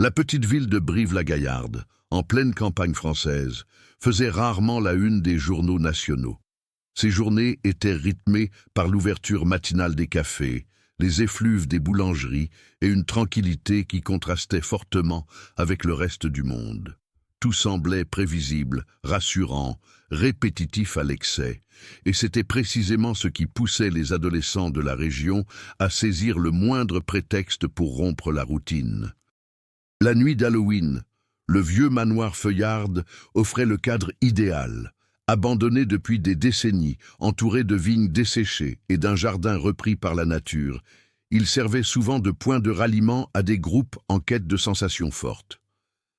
La petite ville de Brive-la-Gaillarde, en pleine campagne française, faisait rarement la une des journaux nationaux. Ces journées étaient rythmées par l'ouverture matinale des cafés, les effluves des boulangeries et une tranquillité qui contrastait fortement avec le reste du monde. Tout semblait prévisible, rassurant, répétitif à l'excès, et c'était précisément ce qui poussait les adolescents de la région à saisir le moindre prétexte pour rompre la routine. La nuit d'Halloween, le vieux manoir Feuillarde offrait le cadre idéal. Abandonné depuis des décennies, entouré de vignes desséchées et d'un jardin repris par la nature, il servait souvent de point de ralliement à des groupes en quête de sensations fortes.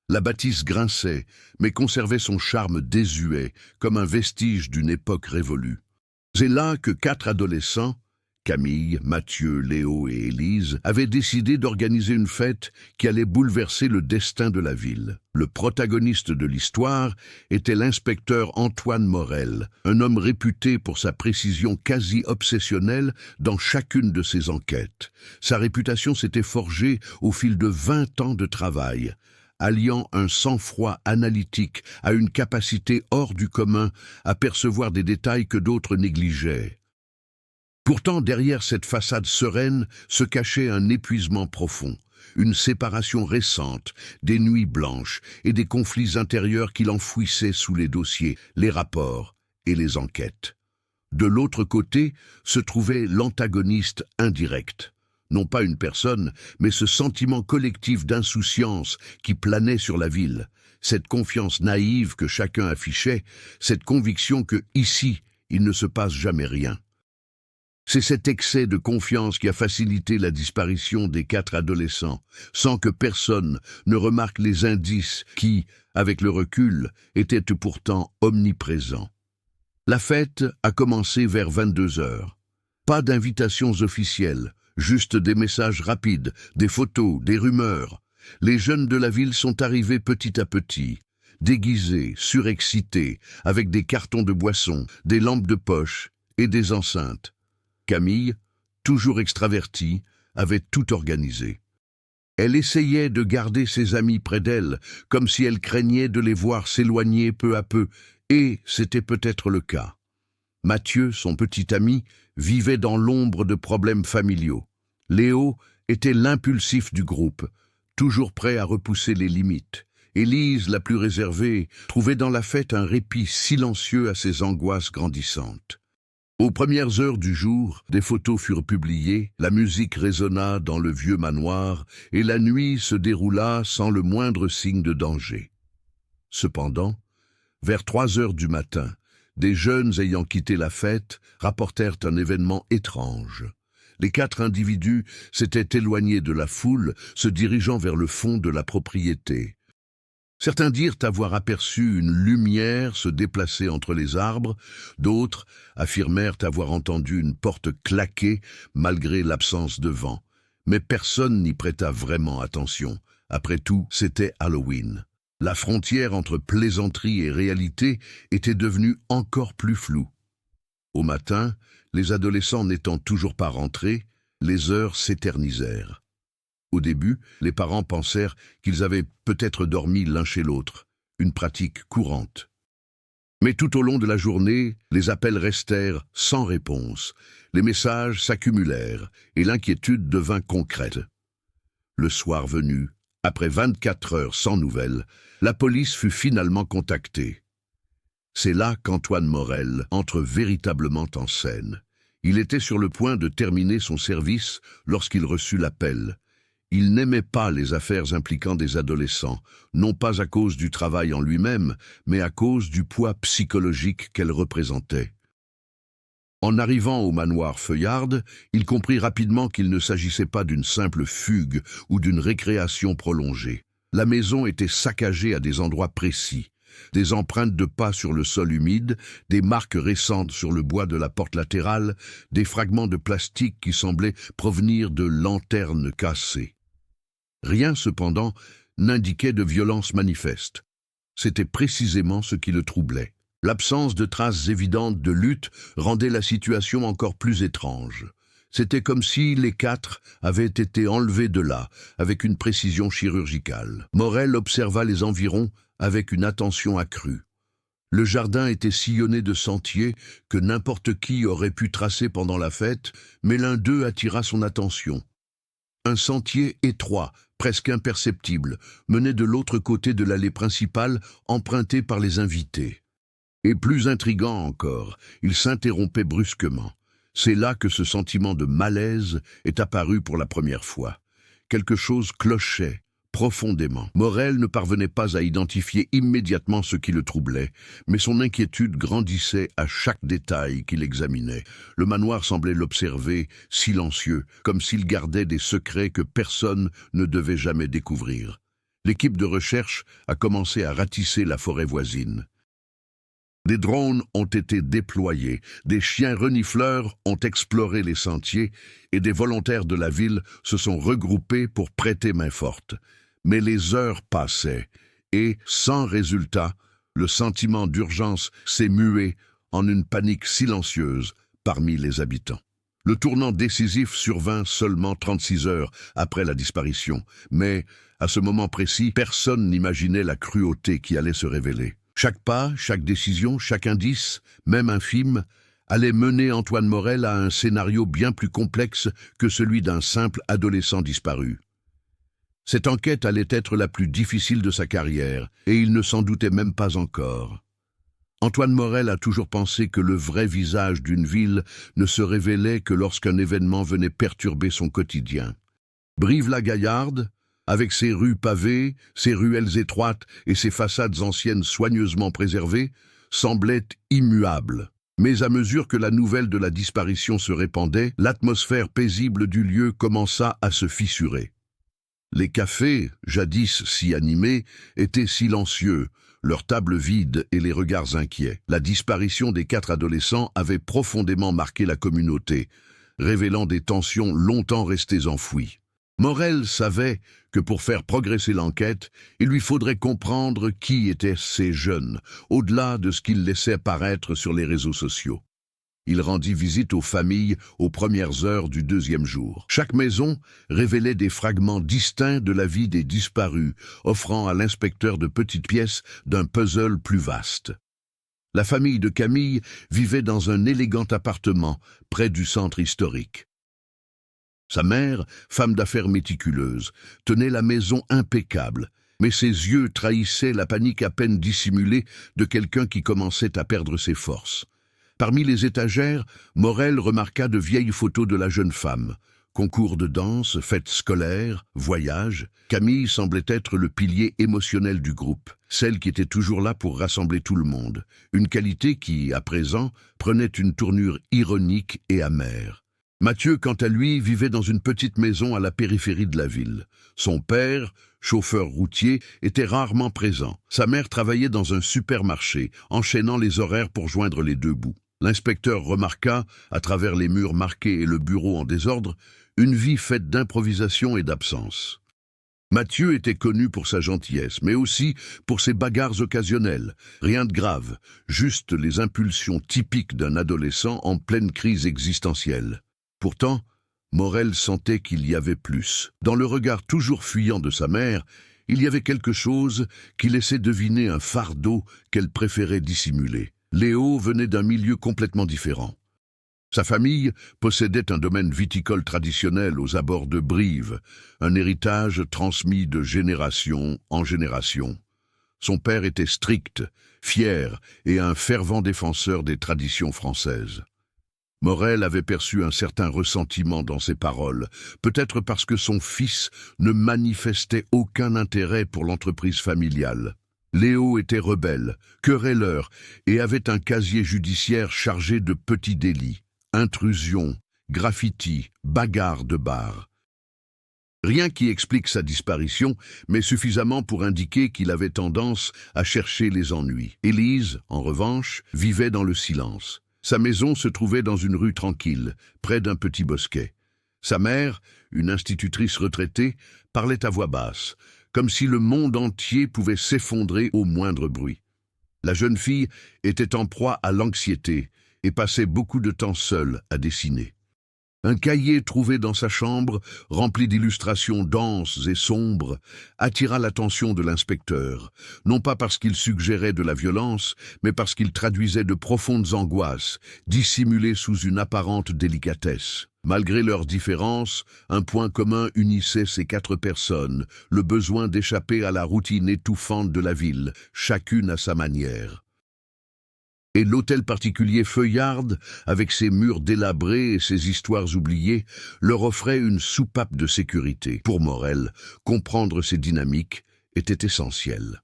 La bâtisse grinçait, mais conservait son charme désuet, comme un vestige d'une époque révolue. C'est là que 4 adolescents, Camille, Mathieu, Léo et Élise, avaient décidé d'organiser une fête qui allait bouleverser le destin de la ville. Le protagoniste de l'histoire était l'inspecteur Antoine Morel, un homme réputé pour sa précision quasi obsessionnelle dans chacune de ses enquêtes. Sa réputation s'était forgée au fil de 20 ans de travail, alliant un sang-froid analytique à une capacité hors du commun à percevoir des détails que d'autres négligeaient. Pourtant, derrière cette façade sereine se cachait un épuisement profond, une séparation récente, des nuits blanches et des conflits intérieurs qui l'enfouissaient sous les dossiers, les rapports et les enquêtes. De l'autre côté se trouvait l'antagoniste indirect. Non pas une personne, mais ce sentiment collectif d'insouciance qui planait sur la ville, cette confiance naïve que chacun affichait, cette conviction que, ici, il ne se passe jamais rien. C'est cet excès de confiance qui a facilité la disparition des 4 adolescents, sans que personne ne remarque les indices qui, avec le recul, étaient pourtant omniprésents. La fête a commencé vers 22 heures. Pas d'invitations officielles, juste des messages rapides, des photos, des rumeurs. Les jeunes de la ville sont arrivés petit à petit, déguisés, surexcités, avec des cartons de boissons, des lampes de poche et des enceintes. Camille, toujours extravertie, avait tout organisé. Elle essayait de garder ses amis près d'elle, comme si elle craignait de les voir s'éloigner peu à peu, et c'était peut-être le cas. Mathieu, son petit ami, vivait dans l'ombre de problèmes familiaux. Léo était l'impulsif du groupe, toujours prêt à repousser les limites. Élise, la plus réservée, trouvait dans la fête un répit silencieux à ses angoisses grandissantes. Aux premières heures du jour, des photos furent publiées, la musique résonna dans le vieux manoir et la nuit se déroula sans le moindre signe de danger. Cependant, vers 3 heures du matin, des jeunes ayant quitté la fête rapportèrent un événement étrange. Les 4 individus s'étaient éloignés de la foule, se dirigeant vers le fond de la propriété. Certains dirent avoir aperçu une lumière se déplacer entre les arbres, d'autres affirmèrent avoir entendu une porte claquer malgré l'absence de vent. Mais personne n'y prêta vraiment attention. Après tout, c'était Halloween. La frontière entre plaisanterie et réalité était devenue encore plus floue. Au matin, les adolescents n'étant toujours pas rentrés, les heures s'éternisèrent. Au début, les parents pensèrent qu'ils avaient peut-être dormi l'un chez l'autre, une pratique courante. Mais tout au long de la journée, les appels restèrent sans réponse, les messages s'accumulèrent et l'inquiétude devint concrète. Le soir venu, après 24 heures sans nouvelles, la police fut finalement contactée. C'est là qu'Antoine Morel entre véritablement en scène. Il était sur le point de terminer son service lorsqu'il reçut l'appel. Il n'aimait pas les affaires impliquant des adolescents, non pas à cause du travail en lui-même, mais à cause du poids psychologique qu'elle représentait. En arrivant au manoir Feuillarde, il comprit rapidement qu'il ne s'agissait pas d'une simple fugue ou d'une récréation prolongée. La maison était saccagée à des endroits précis. Des empreintes de pas sur le sol humide, des marques récentes sur le bois de la porte latérale, des fragments de plastique qui semblaient provenir de lanternes cassées. Rien, cependant, n'indiquait de violence manifeste. C'était précisément ce qui le troublait. L'absence de traces évidentes de lutte rendait la situation encore plus étrange. C'était comme si les quatre avaient été enlevés de là, avec une précision chirurgicale. Morel observa les environs avec une attention accrue. Le jardin était sillonné de sentiers que n'importe qui aurait pu tracer pendant la fête, mais l'un d'eux attira son attention. Un sentier étroit, presque imperceptible, menait de l'autre côté de l'allée principale empruntée par les invités. Et plus intriguant encore, il s'interrompait brusquement. C'est là que ce sentiment de malaise est apparu pour la première fois. Quelque chose clochait profondément. Morel ne parvenait pas à identifier immédiatement ce qui le troublait, mais son inquiétude grandissait à chaque détail qu'il examinait. Le manoir semblait l'observer, silencieux, comme s'il gardait des secrets que personne ne devait jamais découvrir. L'équipe de recherche a commencé à ratisser la forêt voisine. Des drones ont été déployés, des chiens renifleurs ont exploré les sentiers et des volontaires de la ville se sont regroupés pour prêter main forte. Mais les heures passaient et, sans résultat, le sentiment d'urgence s'est mué en une panique silencieuse parmi les habitants. Le tournant décisif survint seulement 36 heures après la disparition, mais à ce moment précis, personne n'imaginait la cruauté qui allait se révéler. Chaque pas, chaque décision, chaque indice, même infime, allait mener Antoine Morel à un scénario bien plus complexe que celui d'un simple adolescent disparu. Cette enquête allait être la plus difficile de sa carrière, et il ne s'en doutait même pas encore. Antoine Morel a toujours pensé que le vrai visage d'une ville ne se révélait que lorsqu'un événement venait perturber son quotidien. Brive-la-Gaillarde, avec ses rues pavées, ses ruelles étroites et ses façades anciennes soigneusement préservées, semblait immuable. Mais à mesure que la nouvelle de la disparition se répandait, l'atmosphère paisible du lieu commença à se fissurer. Les cafés, jadis si animés, étaient silencieux, leurs tables vides et les regards inquiets. La disparition des 4 adolescents avait profondément marqué la communauté, révélant des tensions longtemps restées enfouies. Morel savait que pour faire progresser l'enquête, il lui faudrait comprendre qui étaient ces jeunes, au-delà de ce qu'ils laissaient paraître sur les réseaux sociaux. Il rendit visite aux familles aux premières heures du 2e jour. Chaque maison révélait des fragments distincts de la vie des disparus, offrant à l'inspecteur de petites pièces d'un puzzle plus vaste. La famille de Camille vivait dans un élégant appartement près du centre historique. Sa mère, femme d'affaires méticuleuse, tenait la maison impeccable, mais ses yeux trahissaient la panique à peine dissimulée de quelqu'un qui commençait à perdre ses forces. Parmi les étagères, Morel remarqua de vieilles photos de la jeune femme. Concours de danse, fêtes scolaires, voyages. Camille semblait être le pilier émotionnel du groupe, celle qui était toujours là pour rassembler tout le monde. Une qualité qui, à présent, prenait une tournure ironique et amère. Mathieu, quant à lui, vivait dans une petite maison à la périphérie de la ville. Son père, chauffeur routier, était rarement présent. Sa mère travaillait dans un supermarché, enchaînant les horaires pour joindre les deux bouts. L'inspecteur remarqua, à travers les murs marqués et le bureau en désordre, une vie faite d'improvisation et d'absence. Mathieu était connu pour sa gentillesse, mais aussi pour ses bagarres occasionnelles. Rien de grave, juste les impulsions typiques d'un adolescent en pleine crise existentielle. Pourtant, Morel sentait qu'il y avait plus. Dans le regard toujours fuyant de sa mère, il y avait quelque chose qui laissait deviner un fardeau qu'elle préférait dissimuler. Léo venait d'un milieu complètement différent. Sa famille possédait un domaine viticole traditionnel aux abords de Brive, un héritage transmis de génération en génération. Son père était strict, fier et un fervent défenseur des traditions françaises. Morel avait perçu un certain ressentiment dans ses paroles, peut-être parce que son fils ne manifestait aucun intérêt pour l'entreprise familiale. Léo était rebelle, querelleur et avait un casier judiciaire chargé de petits délits, intrusions, graffitis, bagarres de bar. Rien qui explique sa disparition, mais suffisamment pour indiquer qu'il avait tendance à chercher les ennuis. Élise, en revanche, vivait dans le silence. Sa maison se trouvait dans une rue tranquille, près d'un petit bosquet. Sa mère, une institutrice retraitée, parlait à voix basse, comme si le monde entier pouvait s'effondrer au moindre bruit. La jeune fille était en proie à l'anxiété et passait beaucoup de temps seule à dessiner. Un cahier trouvé dans sa chambre, rempli d'illustrations denses et sombres, attira l'attention de l'inspecteur, non pas parce qu'il suggérait de la violence, mais parce qu'il traduisait de profondes angoisses, dissimulées sous une apparente délicatesse. Malgré leurs différences, un point commun unissait ces 4 personnes, le besoin d'échapper à la routine étouffante de la ville, chacune à sa manière. Et l'hôtel particulier Feuillard, avec ses murs délabrés et ses histoires oubliées, leur offrait une soupape de sécurité. Pour Morel, comprendre ces dynamiques était essentiel.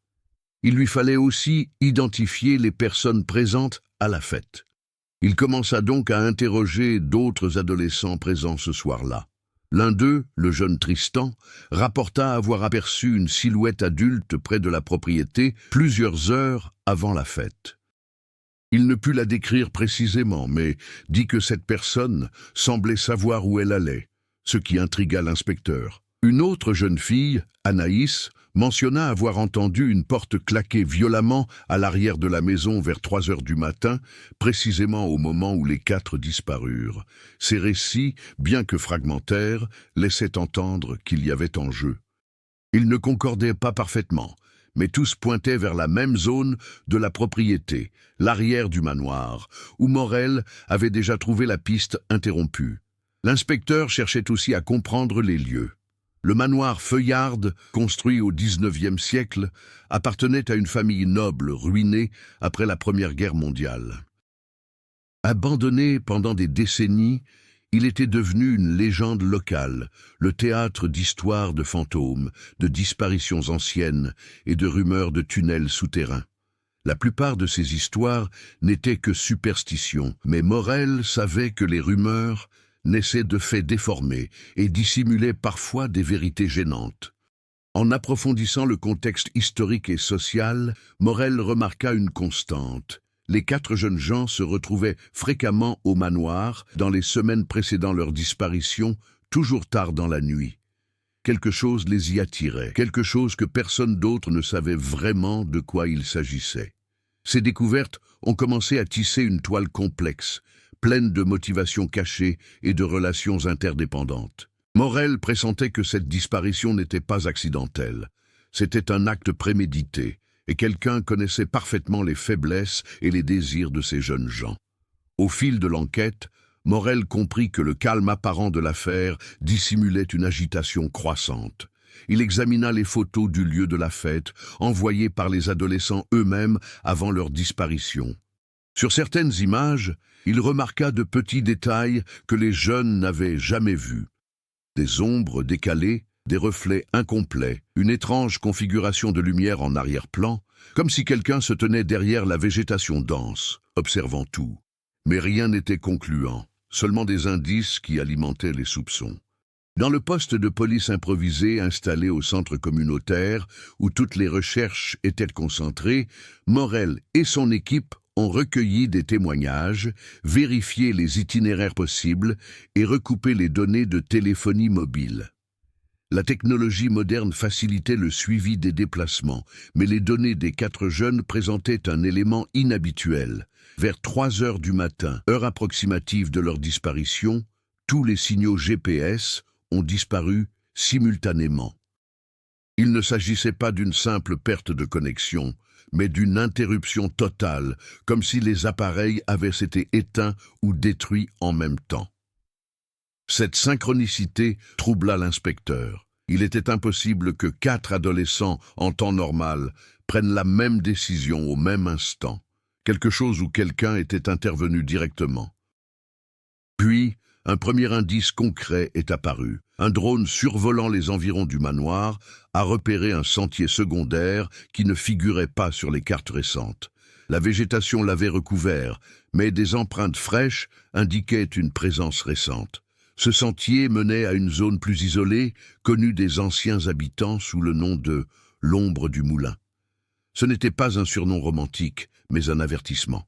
Il lui fallait aussi identifier les personnes présentes à la fête. Il commença donc à interroger d'autres adolescents présents ce soir-là. L'un d'eux, le jeune Tristan, rapporta avoir aperçu une silhouette adulte près de la propriété plusieurs heures avant la fête. Il ne put la décrire précisément, mais dit que cette personne semblait savoir où elle allait, ce qui intrigua l'inspecteur. Une autre jeune fille, Anaïs, mentionna avoir entendu une porte claquer violemment à l'arrière de la maison vers 3 heures du matin, précisément au moment où les 4 disparurent. Ces récits, bien que fragmentaires, laissaient entendre qu'il y avait enjeu. Ils ne concordaient pas parfaitement, mais tous pointaient vers la même zone de la propriété, l'arrière du manoir, où Morel avait déjà trouvé la piste interrompue. L'inspecteur cherchait aussi à comprendre les lieux. Le manoir Feuillard, construit au XIXe siècle, appartenait à une famille noble ruinée après la Première Guerre mondiale. Abandonné pendant des décennies, il était devenu une légende locale, le théâtre d'histoires de fantômes, de disparitions anciennes et de rumeurs de tunnels souterrains. La plupart de ces histoires n'étaient que superstitions, mais Morel savait que les rumeurs naissaient de faits déformés et dissimulaient parfois des vérités gênantes. En approfondissant le contexte historique et social, Morel remarqua une constante. Les 4 jeunes gens se retrouvaient fréquemment au manoir dans les semaines précédant leur disparition, toujours tard dans la nuit. Quelque chose les y attirait, quelque chose que personne d'autre ne savait vraiment de quoi il s'agissait. Ces découvertes ont commencé à tisser une toile complexe, pleine de motivations cachées et de relations interdépendantes. Morel pressentait que cette disparition n'était pas accidentelle. C'était un acte prémédité, et quelqu'un connaissait parfaitement les faiblesses et les désirs de ces jeunes gens. Au fil de l'enquête, Morel comprit que le calme apparent de l'affaire dissimulait une agitation croissante. Il examina les photos du lieu de la fête, envoyées par les adolescents eux-mêmes avant leur disparition. Sur certaines images, il remarqua de petits détails que les jeunes n'avaient jamais vus. Des ombres décalées, des reflets incomplets, une étrange configuration de lumière en arrière-plan, comme si quelqu'un se tenait derrière la végétation dense, observant tout. Mais rien n'était concluant, seulement des indices qui alimentaient les soupçons. Dans le poste de police improvisé installé au centre communautaire, où toutes les recherches étaient concentrées, Morel et son équipe ont recueilli des témoignages, vérifié les itinéraires possibles et recoupé les données de téléphonie mobile. La technologie moderne facilitait le suivi des déplacements, mais les données des 4 jeunes présentaient un élément inhabituel. Vers 3 heures du matin, heure approximative de leur disparition, tous les signaux GPS ont disparu simultanément. Il ne s'agissait pas d'une simple perte de connexion, mais d'une interruption totale, comme si les appareils avaient été éteints ou détruits en même temps. Cette synchronicité troubla l'inspecteur. Il était impossible que 4 adolescents, en temps normal, prennent la même décision au même instant. Quelque chose où quelqu'un était intervenu directement. Puis, un premier indice concret est apparu. Un drone survolant les environs du manoir a repéré un sentier secondaire qui ne figurait pas sur les cartes récentes. La végétation l'avait recouvert, mais des empreintes fraîches indiquaient une présence récente. Ce sentier menait à une zone plus isolée, connue des anciens habitants sous le nom de « l'ombre du moulin ». Ce n'était pas un surnom romantique, mais un avertissement.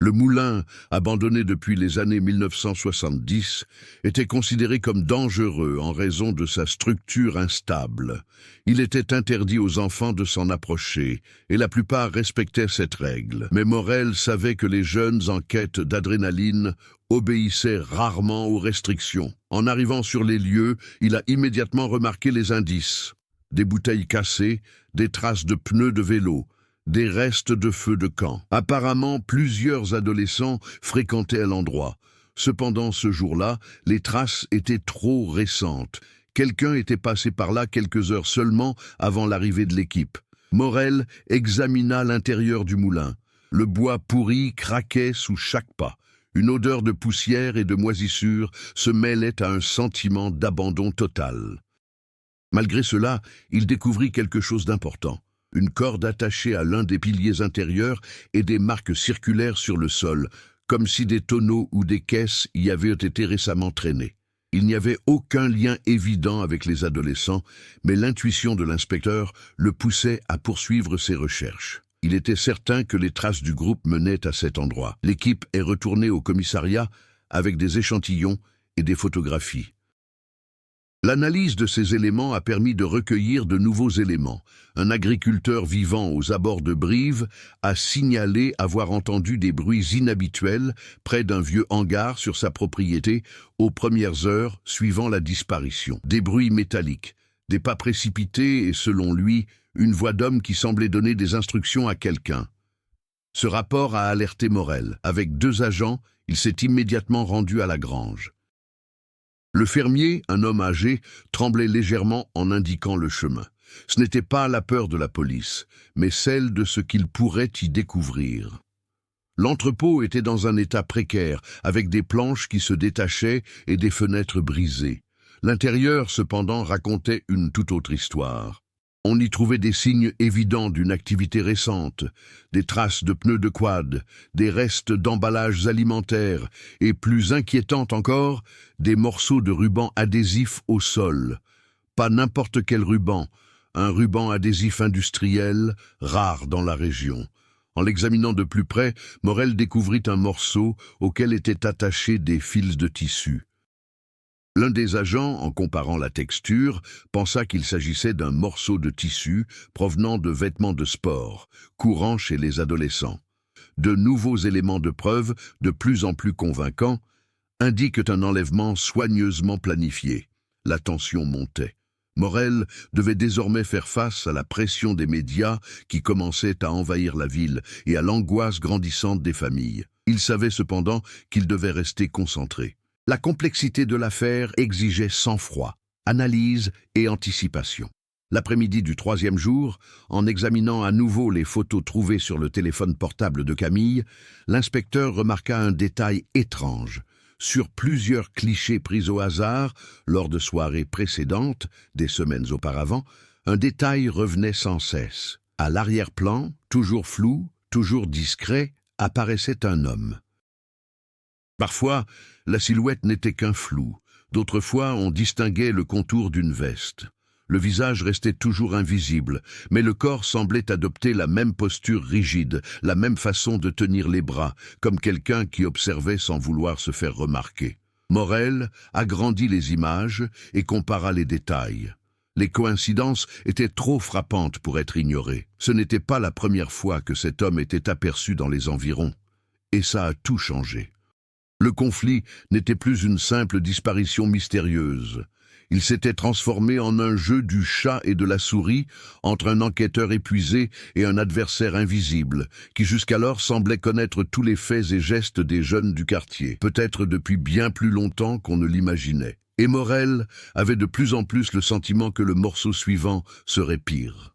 Le moulin, abandonné depuis les années 1970, était considéré comme dangereux en raison de sa structure instable. Il était interdit aux enfants de s'en approcher, et la plupart respectaient cette règle. Mais Morel savait que les jeunes en quête d'adrénaline obéissait rarement aux restrictions. En arrivant sur les lieux, il a immédiatement remarqué les indices. Des bouteilles cassées, des traces de pneus de vélo, des restes de feux de camp. Apparemment, plusieurs adolescents fréquentaient l'endroit. Cependant, ce jour-là, les traces étaient trop récentes. Quelqu'un était passé par là quelques heures seulement avant l'arrivée de l'équipe. Morel examina l'intérieur du moulin. Le bois pourri craquait sous chaque pas. Une odeur de poussière et de moisissure se mêlait à un sentiment d'abandon total. Malgré cela, il découvrit quelque chose d'important. Une corde attachée à l'un des piliers intérieurs et des marques circulaires sur le sol, comme si des tonneaux ou des caisses y avaient été récemment traînés. Il n'y avait aucun lien évident avec les adolescents, mais l'intuition de l'inspecteur le poussait à poursuivre ses recherches. Il était certain que les traces du groupe menaient à cet endroit. L'équipe est retournée au commissariat avec des échantillons et des photographies. L'analyse de ces éléments a permis de recueillir de nouveaux éléments. Un agriculteur vivant aux abords de Brive a signalé avoir entendu des bruits inhabituels près d'un vieux hangar sur sa propriété aux premières heures suivant la disparition. Des bruits métalliques, des pas précipités et, selon lui, une voix d'homme qui semblait donner des instructions à quelqu'un. Ce rapport a alerté Morel. Avec 2 agents, il s'est immédiatement rendu à la grange. Le fermier, un homme âgé, tremblait légèrement en indiquant le chemin. Ce n'était pas la peur de la police, mais celle de ce qu'il pourrait y découvrir. L'entrepôt était dans un état précaire, avec des planches qui se détachaient et des fenêtres brisées. L'intérieur, cependant, racontait une toute autre histoire. On y trouvait des signes évidents d'une activité récente, des traces de pneus de quad, des restes d'emballages alimentaires et, plus inquiétantes encore, des morceaux de ruban adhésif au sol. Pas n'importe quel ruban, un ruban adhésif industriel, rare dans la région. En l'examinant de plus près, Morel découvrit un morceau auquel étaient attachés des fils de tissu. L'un des agents, en comparant la texture, pensa qu'il s'agissait d'un morceau de tissu provenant de vêtements de sport, courants chez les adolescents. De nouveaux éléments de preuve, de plus en plus convaincants, indiquent un enlèvement soigneusement planifié. La tension montait. Morel devait désormais faire face à la pression des médias qui commençaient à envahir la ville et à l'angoisse grandissante des familles. Il savait cependant qu'il devait rester concentré. La complexité de l'affaire exigeait sang-froid, analyse et anticipation. L'après-midi du 3e jour, en examinant à nouveau les photos trouvées sur le téléphone portable de Camille, l'inspecteur remarqua un détail étrange. Sur plusieurs clichés pris au hasard, lors de soirées précédentes, des semaines auparavant, un détail revenait sans cesse. À l'arrière-plan, toujours flou, toujours discret, apparaissait un homme. Parfois, la silhouette n'était qu'un flou. D'autres fois, on distinguait le contour d'une veste. Le visage restait toujours invisible, mais le corps semblait adopter la même posture rigide, la même façon de tenir les bras, comme quelqu'un qui observait sans vouloir se faire remarquer. Morel agrandit les images et compara les détails. Les coïncidences étaient trop frappantes pour être ignorées. Ce n'était pas la première fois que cet homme était aperçu dans les environs. Et ça a tout changé. Le conflit n'était plus une simple disparition mystérieuse. Il s'était transformé en un jeu du chat et de la souris entre un enquêteur épuisé et un adversaire invisible, qui jusqu'alors semblait connaître tous les faits et gestes des jeunes du quartier, peut-être depuis bien plus longtemps qu'on ne l'imaginait. Et Morel avait de plus en plus le sentiment que le morceau suivant serait pire.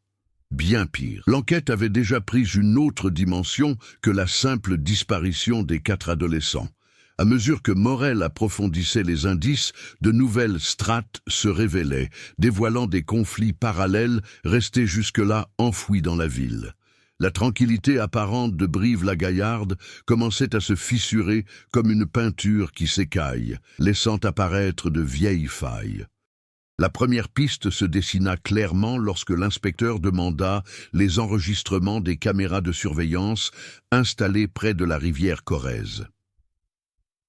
Bien pire. L'enquête avait déjà pris une autre dimension que la simple disparition des 4 adolescents. À mesure que Morel approfondissait les indices, de nouvelles strates se révélaient, dévoilant des conflits parallèles restés jusque-là enfouis dans la ville. La tranquillité apparente de Brive-la-Gaillarde commençait à se fissurer comme une peinture qui s'écaille, laissant apparaître de vieilles failles. La première piste se dessina clairement lorsque l'inspecteur demanda les enregistrements des caméras de surveillance installées près de la rivière Corrèze.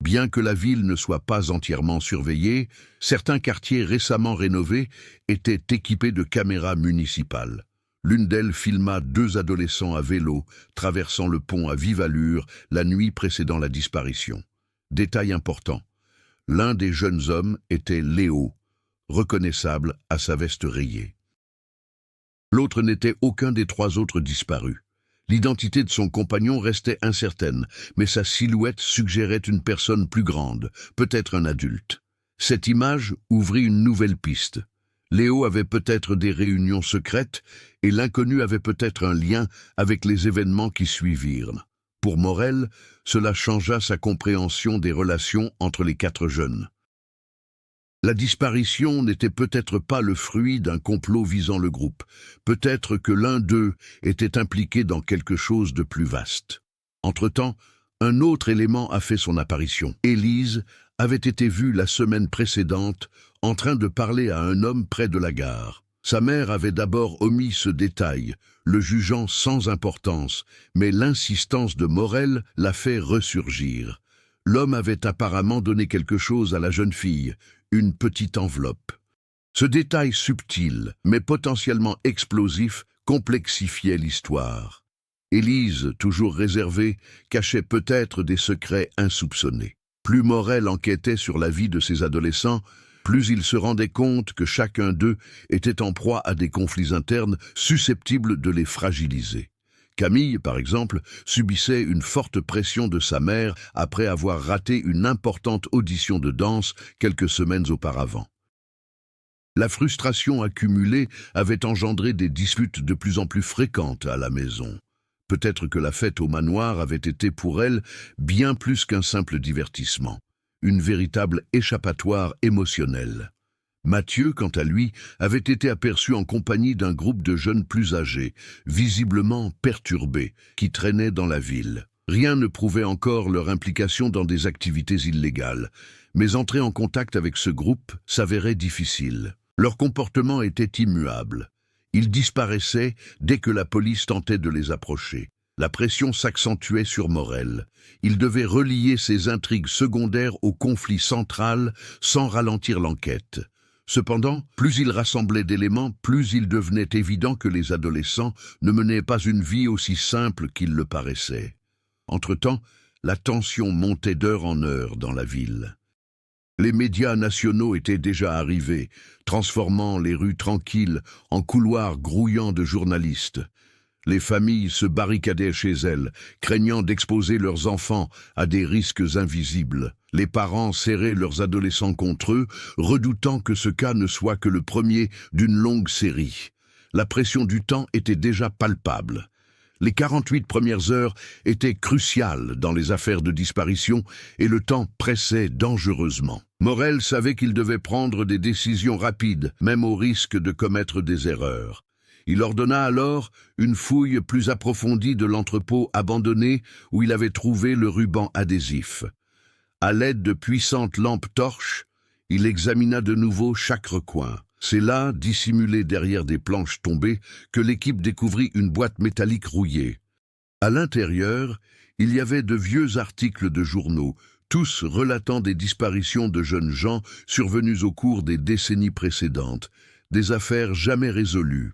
Bien que la ville ne soit pas entièrement surveillée, certains quartiers récemment rénovés étaient équipés de caméras municipales. L'une d'elles filma 2 adolescents à vélo traversant le pont à vive allure la nuit précédant la disparition. Détail important, l'un des jeunes hommes était Léo, reconnaissable à sa veste rayée. L'autre n'était aucun des trois autres disparus. L'identité de son compagnon restait incertaine, mais sa silhouette suggérait une personne plus grande, peut-être un adulte. Cette image ouvrit une nouvelle piste. Léo avait peut-être des réunions secrètes, et l'inconnu avait peut-être un lien avec les événements qui suivirent. Pour Morel, cela changea sa compréhension des relations entre les quatre jeunes. La disparition n'était peut-être pas le fruit d'un complot visant le groupe. Peut-être que l'un d'eux était impliqué dans quelque chose de plus vaste. Entre-temps, un autre élément a fait son apparition. Élise avait été vue la semaine précédente en train de parler à un homme près de la gare. Sa mère avait d'abord omis ce détail, le jugeant sans importance, mais l'insistance de Morel l'a fait ressurgir. L'homme avait apparemment donné quelque chose à la jeune fille, une petite enveloppe. Ce détail subtil, mais potentiellement explosif, complexifiait l'histoire. Élise, toujours réservée, cachait peut-être des secrets insoupçonnés. Plus Morel enquêtait sur la vie de ces adolescents, plus il se rendait compte que chacun d'eux était en proie à des conflits internes susceptibles de les fragiliser. Camille, par exemple, subissait une forte pression de sa mère après avoir raté une importante audition de danse quelques semaines auparavant. La frustration accumulée avait engendré des disputes de plus en plus fréquentes à la maison. Peut-être que la fête au manoir avait été pour elle bien plus qu'un simple divertissement, une véritable échappatoire émotionnelle. Mathieu, quant à lui, avait été aperçu en compagnie d'un groupe de jeunes plus âgés, visiblement perturbés, qui traînaient dans la ville. Rien ne prouvait encore leur implication dans des activités illégales, mais entrer en contact avec ce groupe s'avérait difficile. Leur comportement était immuable. Ils disparaissaient dès que la police tentait de les approcher. La pression s'accentuait sur Morel. Il devait relier ses intrigues secondaires au conflit central sans ralentir l'enquête. Cependant, plus il rassemblait d'éléments, plus il devenait évident que les adolescents ne menaient pas une vie aussi simple qu'il le paraissait. Entre-temps, la tension montait d'heure en heure dans la ville. Les médias nationaux étaient déjà arrivés, transformant les rues tranquilles en couloirs grouillants de journalistes. Les familles se barricadaient chez elles, craignant d'exposer leurs enfants à des risques invisibles. Les parents serraient leurs adolescents contre eux, redoutant que ce cas ne soit que le premier d'une longue série. La pression du temps était déjà palpable. Les 48 premières heures étaient cruciales dans les affaires de disparition et le temps pressait dangereusement. Morel savait qu'il devait prendre des décisions rapides, même au risque de commettre des erreurs. Il ordonna alors une fouille plus approfondie de l'entrepôt abandonné où il avait trouvé le ruban adhésif. À l'aide de puissantes lampes torches, il examina de nouveau chaque recoin. C'est là, dissimulé derrière des planches tombées, que l'équipe découvrit une boîte métallique rouillée. À l'intérieur, il y avait de vieux articles de journaux, tous relatant des disparitions de jeunes gens survenues au cours des décennies précédentes, des affaires jamais résolues.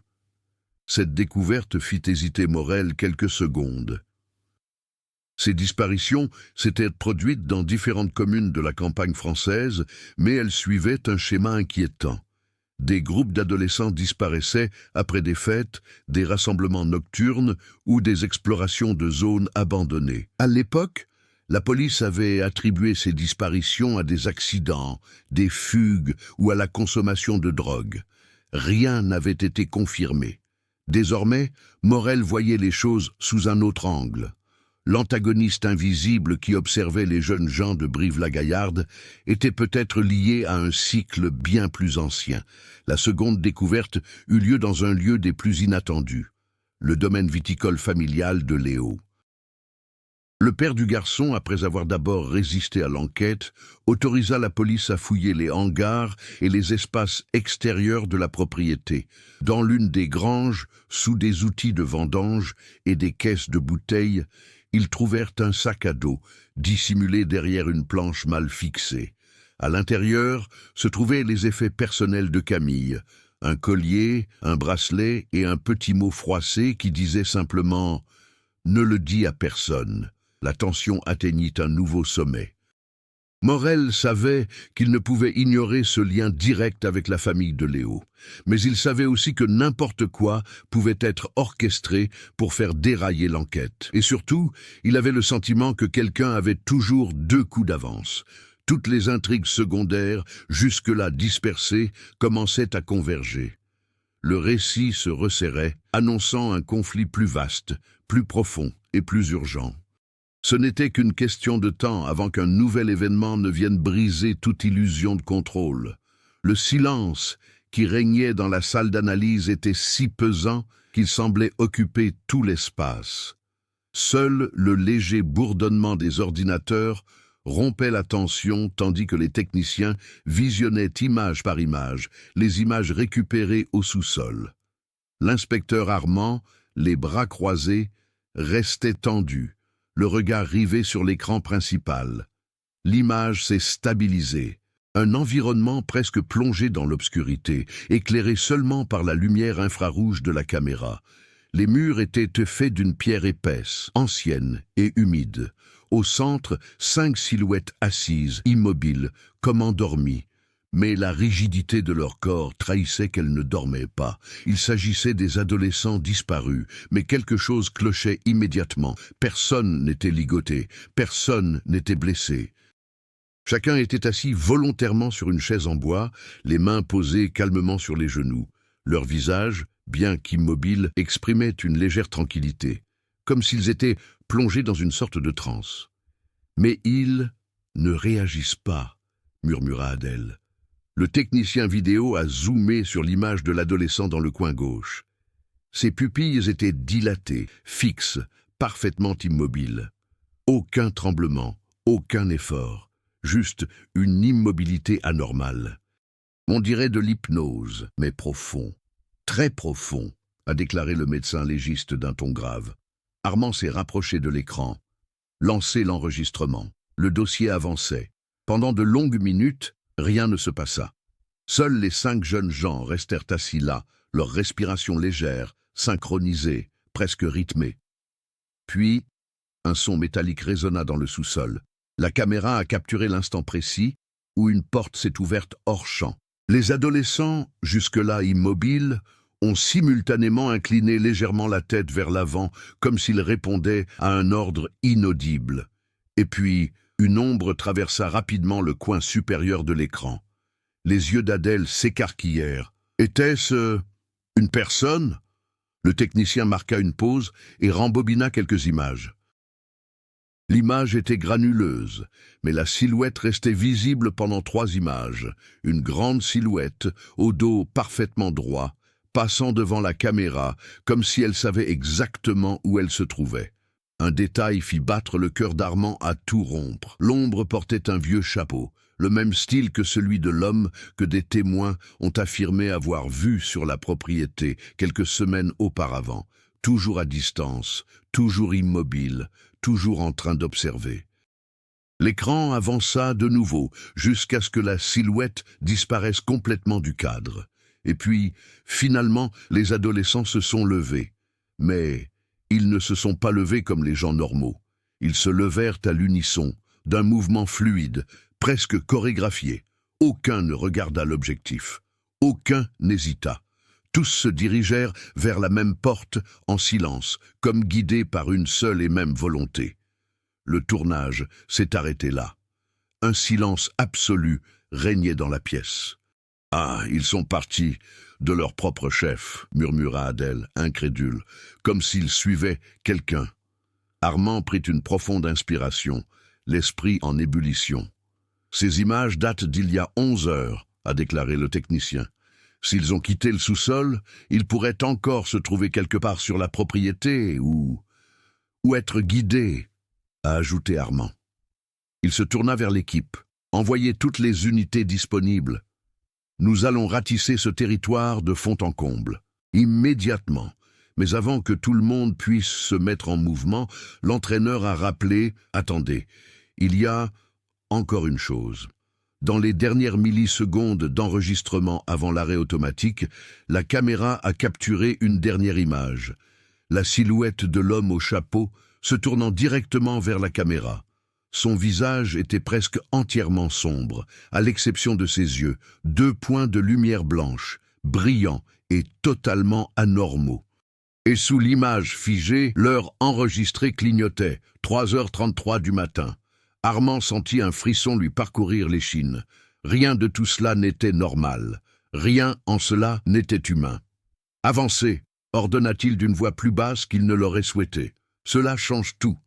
Cette découverte fit hésiter Morel quelques secondes. Ces disparitions s'étaient produites dans différentes communes de la campagne française, mais elles suivaient un schéma inquiétant. Des groupes d'adolescents disparaissaient après des fêtes, des rassemblements nocturnes ou des explorations de zones abandonnées. À l'époque, la police avait attribué ces disparitions à des accidents, des fugues ou à la consommation de drogue. Rien n'avait été confirmé. Désormais, Morel voyait les choses sous un autre angle. L'antagoniste invisible qui observait les jeunes gens de Brive-la-Gaillarde était peut-être lié à un cycle bien plus ancien. La seconde découverte eut lieu dans un lieu des plus inattendus, le domaine viticole familial de Léo. Le père du garçon, après avoir d'abord résisté à l'enquête, autorisa la police à fouiller les hangars et les espaces extérieurs de la propriété. Dans l'une des granges, sous des outils de vendange et des caisses de bouteilles, ils trouvèrent un sac à dos, dissimulé derrière une planche mal fixée. À l'intérieur se trouvaient les effets personnels de Camille, un collier, un bracelet et un petit mot froissé qui disait simplement « Ne le dis à personne ». La tension atteignit un nouveau sommet. Morel savait qu'il ne pouvait ignorer ce lien direct avec la famille de Léo, mais il savait aussi que n'importe quoi pouvait être orchestré pour faire dérailler l'enquête. Et surtout, il avait le sentiment que quelqu'un avait toujours 2 coups d'avance. Toutes les intrigues secondaires, jusque-là dispersées, commençaient à converger. Le récit se resserrait, annonçant un conflit plus vaste, plus profond et plus urgent. Ce n'était qu'une question de temps avant qu'un nouvel événement ne vienne briser toute illusion de contrôle. Le silence qui régnait dans la salle d'analyse était si pesant qu'il semblait occuper tout l'espace. Seul le léger bourdonnement des ordinateurs rompait la tension tandis que les techniciens visionnaient image par image les images récupérées au sous-sol. L'inspecteur Armand, les bras croisés, restait tendu, le regard rivé sur l'écran principal. L'image s'est stabilisée. Un environnement presque plongé dans l'obscurité, éclairé seulement par la lumière infrarouge de la caméra. Les murs étaient faits d'une pierre épaisse, ancienne et humide. Au centre, 5 silhouettes assises, immobiles, comme endormies. Mais la rigidité de leur corps trahissait qu'elles ne dormaient pas. Il s'agissait des adolescents disparus, mais quelque chose clochait immédiatement. Personne n'était ligoté, personne n'était blessé. Chacun était assis volontairement sur une chaise en bois, les mains posées calmement sur les genoux. Leur visage, bien qu'immobiles, exprimait une légère tranquillité, comme s'ils étaient plongés dans une sorte de transe. « Mais ils ne réagissent pas », murmura Adèle. Le technicien vidéo a zoomé sur l'image de l'adolescent dans le coin gauche. Ses pupilles étaient dilatées, fixes, parfaitement immobiles. Aucun tremblement, aucun effort, juste une immobilité anormale. On dirait de l'hypnose, mais profond, très profond, a déclaré le médecin légiste d'un ton grave. Armand s'est rapproché de l'écran, lancé l'enregistrement. Le dossier avançait. Pendant de longues minutes, rien ne se passa. Seuls les 5 jeunes gens restèrent assis là, leur respiration légère, synchronisée, presque rythmée. Puis, un son métallique résonna dans le sous-sol. La caméra a capturé l'instant précis où une porte s'est ouverte hors champ. Les adolescents, jusque-là immobiles, ont simultanément incliné légèrement la tête vers l'avant, comme s'ils répondaient à un ordre inaudible. Et puis, une ombre traversa rapidement le coin supérieur de l'écran. Les yeux d'Adèle s'écarquillèrent. Était-ce une personne? Le technicien marqua une pause et rembobina quelques images. L'image était granuleuse, mais la silhouette restait visible pendant 3 images. Une grande silhouette, au dos parfaitement droit, passant devant la caméra, comme si elle savait exactement où elle se trouvait. Un détail fit battre le cœur d'Armand à tout rompre. L'ombre portait un vieux chapeau, le même style que celui de l'homme que des témoins ont affirmé avoir vu sur la propriété quelques semaines auparavant, toujours à distance, toujours immobile, toujours en train d'observer. L'écran avança de nouveau, jusqu'à ce que la silhouette disparaisse complètement du cadre. Et puis, finalement, les adolescents se sont levés. Mais ils ne se sont pas levés comme les gens normaux. Ils se levèrent à l'unisson, d'un mouvement fluide, presque chorégraphié. Aucun ne regarda l'objectif. Aucun n'hésita. Tous se dirigèrent vers la même porte en silence, comme guidés par une seule et même volonté. Le tournage s'est arrêté là. Un silence absolu régnait dans la pièce. « Ah, ils sont partis de leur propre chef », murmura Adèle, incrédule, comme s'ils suivaient quelqu'un. Armand prit une profonde inspiration, l'esprit en ébullition. « Ces images datent d'il y a 11 heures », a déclaré le technicien. « S'ils ont quitté le sous-sol, ils pourraient encore se trouver quelque part sur la propriété ou être guidés », a ajouté Armand. Il se tourna vers l'équipe. « Envoyez toutes les unités disponibles. Nous allons ratisser ce territoire de fond en comble. Immédiatement. » Mais avant que tout le monde puisse se mettre en mouvement, l'entraîneur a rappelé « Attendez, il y a encore une chose. » Dans les dernières millisecondes d'enregistrement avant l'arrêt automatique, la caméra a capturé une dernière image. La silhouette de l'homme au chapeau se tournant directement vers la caméra. Son visage était presque entièrement sombre, à l'exception de ses yeux, 2 points de lumière blanche, brillants et totalement anormaux. Et sous l'image figée, l'heure enregistrée clignotait, 3h33 du matin. Armand sentit un frisson lui parcourir l'échine. Rien de tout cela n'était normal. Rien en cela n'était humain. « Avancez !» ordonna-t-il d'une voix plus basse qu'il ne l'aurait souhaité. « Cela change tout. »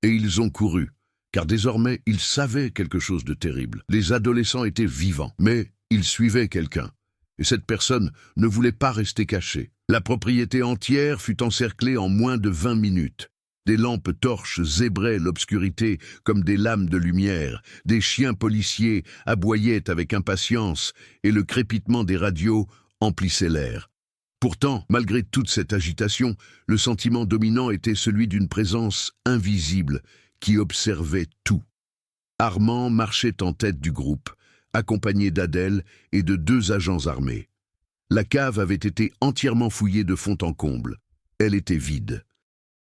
Et ils ont couru, car désormais ils savaient quelque chose de terrible. Les adolescents étaient vivants, mais ils suivaient quelqu'un. Et cette personne ne voulait pas rester cachée. La propriété entière fut encerclée en moins de 20 minutes. Des lampes torches zébraient l'obscurité comme des lames de lumière, des chiens policiers aboyaient avec impatience et le crépitement des radios emplissait l'air. Pourtant, malgré toute cette agitation, le sentiment dominant était celui d'une présence invisible qui observait tout. Armand marchait en tête du groupe, accompagné d'Adèle et de 2 agents armés. La cave avait été entièrement fouillée de fond en comble. Elle était vide.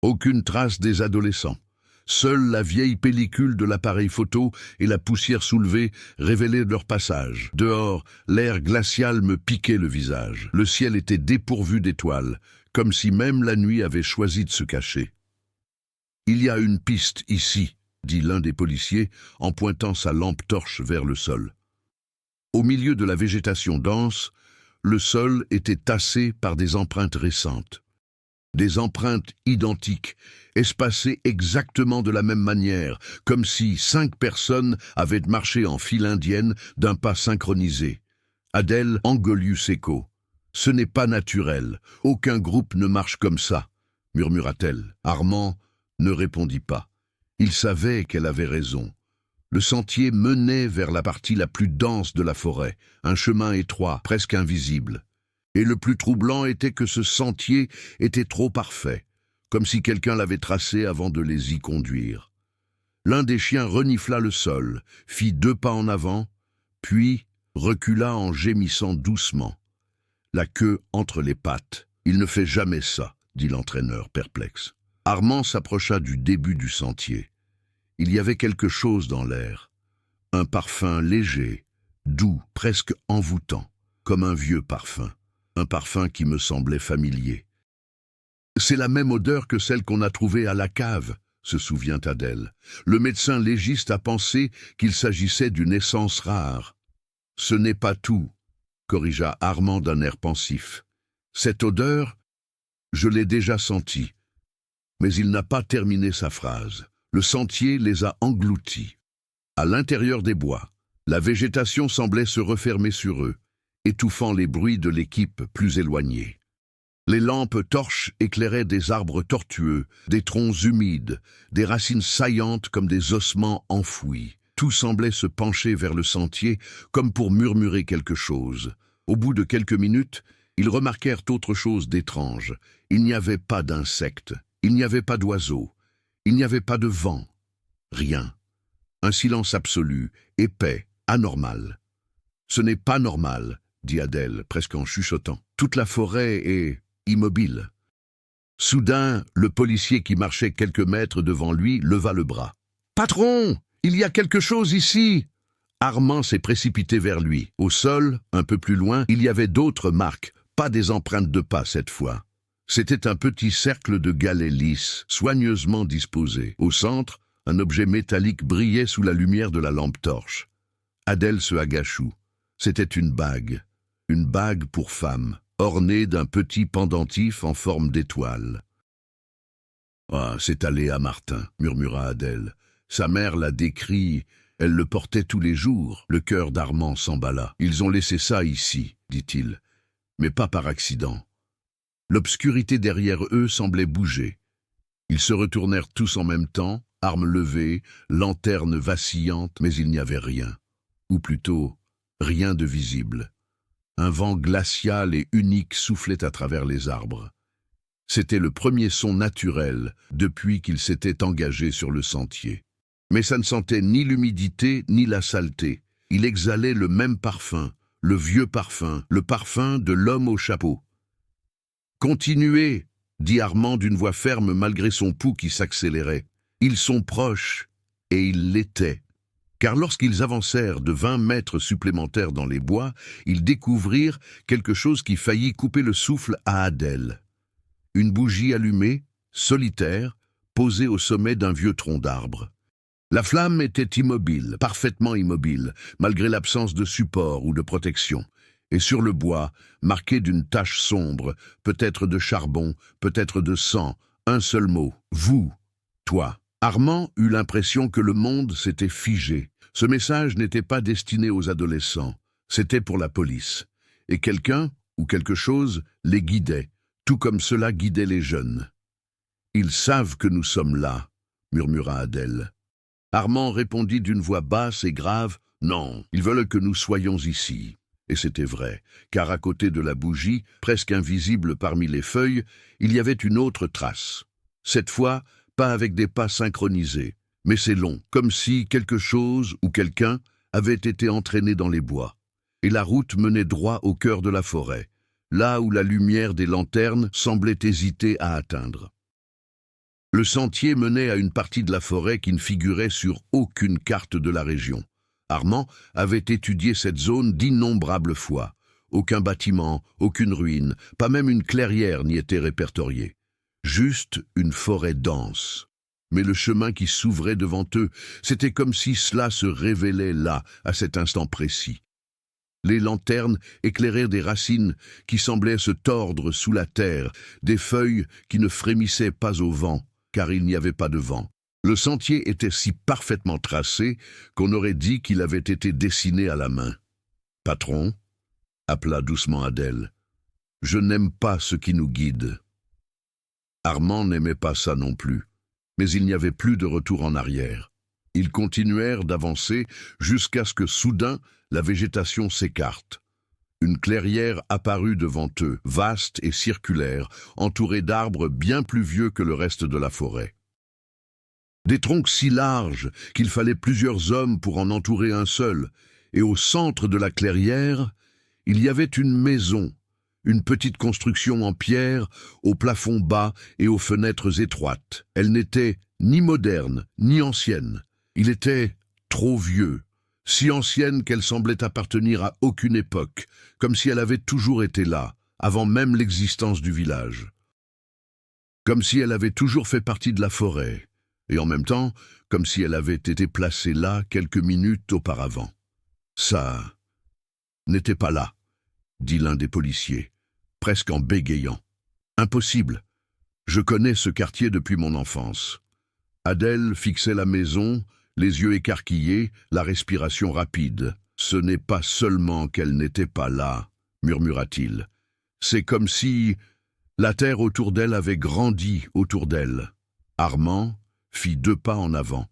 Aucune trace des adolescents. Seule la vieille pellicule de l'appareil photo et la poussière soulevée révélaient leur passage. Dehors, l'air glacial me piquait le visage. Le ciel était dépourvu d'étoiles, comme si même la nuit avait choisi de se cacher. « Il y a une piste ici », dit l'un des policiers en pointant sa lampe torche vers le sol. Au milieu de la végétation dense, le sol était tassé par des empreintes récentes. Des empreintes identiques, espacées exactement de la même manière, comme si 5 personnes avaient marché en file indienne d'un pas synchronisé. Adèle engoliut Seco. « Ce n'est pas naturel, aucun groupe ne marche comme ça », murmura-t-elle. Armand ne répondit pas. Il savait qu'elle avait raison. Le sentier menait vers la partie la plus dense de la forêt, un chemin étroit, presque invisible. Et le plus troublant était que ce sentier était trop parfait, comme si quelqu'un l'avait tracé avant de les y conduire. L'un des chiens renifla le sol, fit 2 pas en avant, puis recula en gémissant doucement, la queue entre les pattes. « Il ne fait jamais ça », dit l'entraîneur perplexe. Armand s'approcha du début du sentier. Il y avait quelque chose dans l'air, un parfum léger, doux, presque envoûtant, comme un vieux parfum. Un parfum qui me semblait familier. « C'est la même odeur que celle qu'on a trouvée à la cave », se souvient Adèle. Le médecin légiste a pensé qu'il s'agissait d'une essence rare. « Ce n'est pas tout », corrigea Armand d'un air pensif. « Cette odeur, je l'ai déjà sentie. » Mais il n'a pas terminé sa phrase. Le sentier les a engloutis. À l'intérieur des bois, la végétation semblait se refermer sur eux, étouffant les bruits de l'équipe plus éloignée. Les lampes torches éclairaient des arbres tortueux, des troncs humides, des racines saillantes comme des ossements enfouis. Tout semblait se pencher vers le sentier comme pour murmurer quelque chose. Au bout de quelques minutes, ils remarquèrent autre chose d'étrange. Il n'y avait pas d'insectes, il n'y avait pas d'oiseaux, il n'y avait pas de vent. Rien. Un silence absolu, épais, anormal. « Ce n'est pas normal », dit Adèle, presque en chuchotant. « Toute la forêt est immobile. » Soudain, le policier qui marchait quelques mètres devant lui leva le bras. « Patron, il y a quelque chose ici !» Armand s'est précipité vers lui. Au sol, un peu plus loin, il y avait d'autres marques, pas des empreintes de pas cette fois. C'était un petit cercle de galets lisses, soigneusement disposés. Au centre, un objet métallique brillait sous la lumière de la lampe torche. Adèle se agachou. C'était une bague pour femme, ornée d'un petit pendentif en forme d'étoile. « Ah, c'est Aléa Martin », murmura Adèle. Sa mère l'a décrit, elle le portait tous les jours. Le cœur d'Armand s'emballa. « Ils ont laissé ça ici », dit-il, « mais pas par accident. » L'obscurité derrière eux semblait bouger. Ils se retournèrent tous en même temps, armes levées, lanternes vacillantes, mais il n'y avait rien. Ou plutôt, rien de visible. Un vent glacial et unique soufflait à travers les arbres. C'était le premier son naturel depuis qu'ils s'étaient engagés sur le sentier. Mais ça ne sentait ni l'humidité ni la saleté. Il exhalait le même parfum, le vieux parfum, le parfum de l'homme au chapeau. « Continuez !» dit Armand d'une voix ferme malgré son pouls qui s'accélérait. « Ils sont proches. Et il l'était. Car lorsqu'ils avancèrent de 20 mètres supplémentaires dans les bois, ils découvrirent quelque chose qui faillit couper le souffle à Adèle. Une bougie allumée, solitaire, posée au sommet d'un vieux tronc d'arbre. La flamme était immobile, parfaitement immobile, malgré l'absence de support ou de protection. Et sur le bois, marqué d'une tache sombre, peut-être de charbon, peut-être de sang, un seul mot, vous, toi. Armand eut l'impression que le monde s'était figé. Ce message n'était pas destiné aux adolescents, c'était pour la police. Et quelqu'un, ou quelque chose, les guidait, tout comme cela guidait les jeunes. « Ils savent que nous sommes là », murmura Adèle. Armand répondit d'une voix basse et grave, « Non, ils veulent que nous soyons ici. » Et c'était vrai, car à côté de la bougie, presque invisible parmi les feuilles, il y avait une autre trace. Cette fois, pas avec des pas synchronisés, mais c'est long, comme si quelque chose ou quelqu'un avait été entraîné dans les bois. Et la route menait droit au cœur de la forêt, là où la lumière des lanternes semblait hésiter à atteindre. Le sentier menait à une partie de la forêt qui ne figurait sur aucune carte de la région. Armand avait étudié cette zone d'innombrables fois. Aucun bâtiment, aucune ruine, pas même une clairière n'y était répertoriée. Juste une forêt dense. Mais le chemin qui s'ouvrait devant eux, c'était comme si cela se révélait là, à cet instant précis. Les lanternes éclairèrent des racines qui semblaient se tordre sous la terre, des feuilles qui ne frémissaient pas au vent, car il n'y avait pas de vent. Le sentier était si parfaitement tracé qu'on aurait dit qu'il avait été dessiné à la main. « Patron » appela doucement Adèle. « Je n'aime pas ce qui nous guide. » Armand n'aimait pas ça non plus, mais il n'y avait plus de retour en arrière. Ils continuèrent d'avancer jusqu'à ce que soudain la végétation s'écarte. Une clairière apparut devant eux, vaste et circulaire, entourée d'arbres bien plus vieux que le reste de la forêt. Des troncs si larges qu'il fallait plusieurs hommes pour en entourer un seul, et au centre de la clairière, il y avait une maison, une petite construction en pierre, au plafond bas et aux fenêtres étroites. Elle n'était ni moderne, ni ancienne. Il était trop vieux, si ancienne qu'elle semblait appartenir à aucune époque, comme si elle avait toujours été là, avant même l'existence du village. Comme si elle avait toujours fait partie de la forêt, et en même temps, comme si elle avait été placée là quelques minutes auparavant. « Ça n'était pas là », dit l'un des policiers, presque en bégayant. « Impossible. Je connais ce quartier depuis mon enfance. » Adèle fixait la maison, les yeux écarquillés, la respiration rapide. « Ce n'est pas seulement qu'elle n'était pas là, » murmura-t-il. « C'est comme si la terre autour d'elle avait grandi autour d'elle. » Armand fit 2 pas en avant.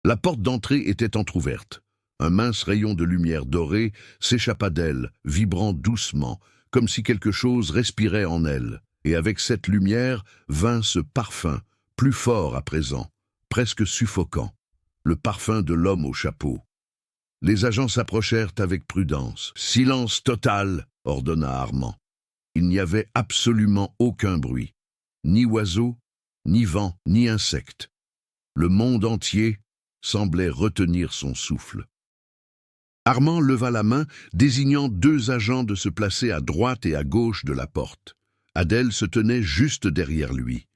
La porte d'entrée était entr'ouverte. Un mince rayon de lumière dorée s'échappa d'elle, vibrant doucement, comme si quelque chose respirait en elle. Et avec cette lumière vint ce parfum, plus fort à présent, presque suffocant, le parfum de l'homme au chapeau. Les agents s'approchèrent avec prudence. « Silence total !» ordonna Armand. Il n'y avait absolument aucun bruit, ni oiseau, ni vent, ni insecte. Le monde entier semblait retenir son souffle. Armand leva la main, désignant 2 agents de se placer à droite et à gauche de la porte. Adèle se tenait juste derrière lui.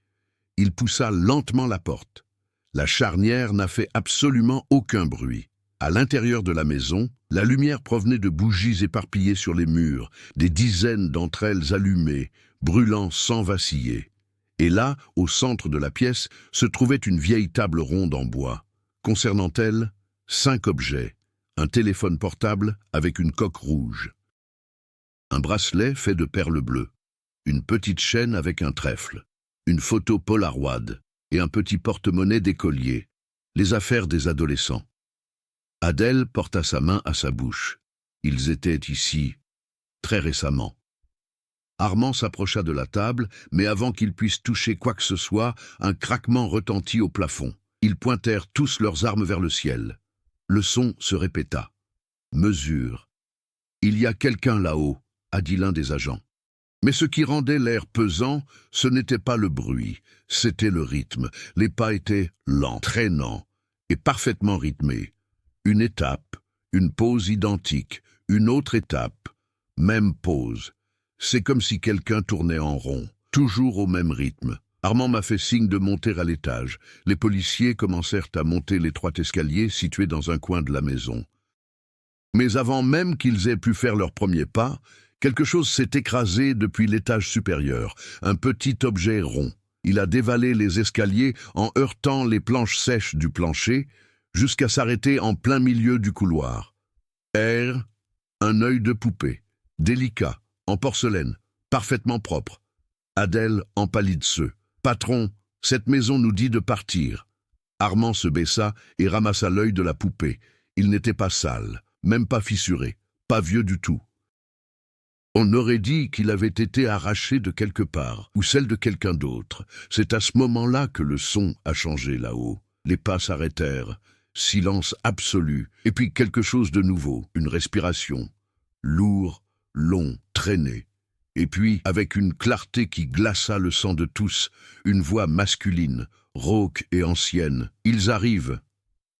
Il poussa lentement la porte. La charnière n'a fait absolument aucun bruit. À l'intérieur de la maison, la lumière provenait de bougies éparpillées sur les murs, des dizaines d'entre elles allumées, brûlant sans vaciller. Et là, au centre de la pièce, se trouvait une vieille table ronde en bois. Concernant elle, 5 objets. Un téléphone portable avec une coque rouge. Un bracelet fait de perles bleues. Une petite chaîne avec un trèfle. Une photo Polaroid et un petit porte-monnaie d'écolier. Les affaires des adolescents. Adèle porta sa main à sa bouche. Ils étaient ici, très récemment. Armand s'approcha de la table, mais avant qu'il puisse toucher quoi que ce soit, un craquement retentit au plafond. Ils pointèrent tous leurs armes vers le ciel. Le son se répéta. « Mesure. »« Il y a quelqu'un là-haut », a dit l'un des agents. Mais ce qui rendait l'air pesant, ce n'était pas le bruit, c'était le rythme. Les pas étaient lents, traînants, et parfaitement rythmée. Une étape, une pause identique, une autre étape, même pause. C'est comme si quelqu'un tournait en rond, toujours au même rythme. Armand m'a fait signe de monter à l'étage. Les policiers commencèrent à monter l'étroit escalier situé dans un coin de la maison. Mais avant même qu'ils aient pu faire leur premier pas, quelque chose s'est écrasé depuis l'étage supérieur, un petit objet rond. Il a dévalé les escaliers en heurtant les planches sèches du plancher, jusqu'à s'arrêter en plein milieu du couloir. Un œil de poupée, délicat, en porcelaine, parfaitement propre. Adèle empalidissait. « Patron, cette maison nous dit de partir. » Armand se baissa et ramassa l'œil de la poupée. Il n'était pas sale, même pas fissuré, pas vieux du tout. On aurait dit qu'il avait été arraché de quelque part, ou celle de quelqu'un d'autre. C'est à ce moment-là que le son a changé là-haut. Les pas s'arrêtèrent, silence absolu, et puis quelque chose de nouveau, une respiration. Lourd, long, traîné. Et puis, avec une clarté qui glaça le sang de tous, une voix masculine, rauque et ancienne. « Ils arrivent.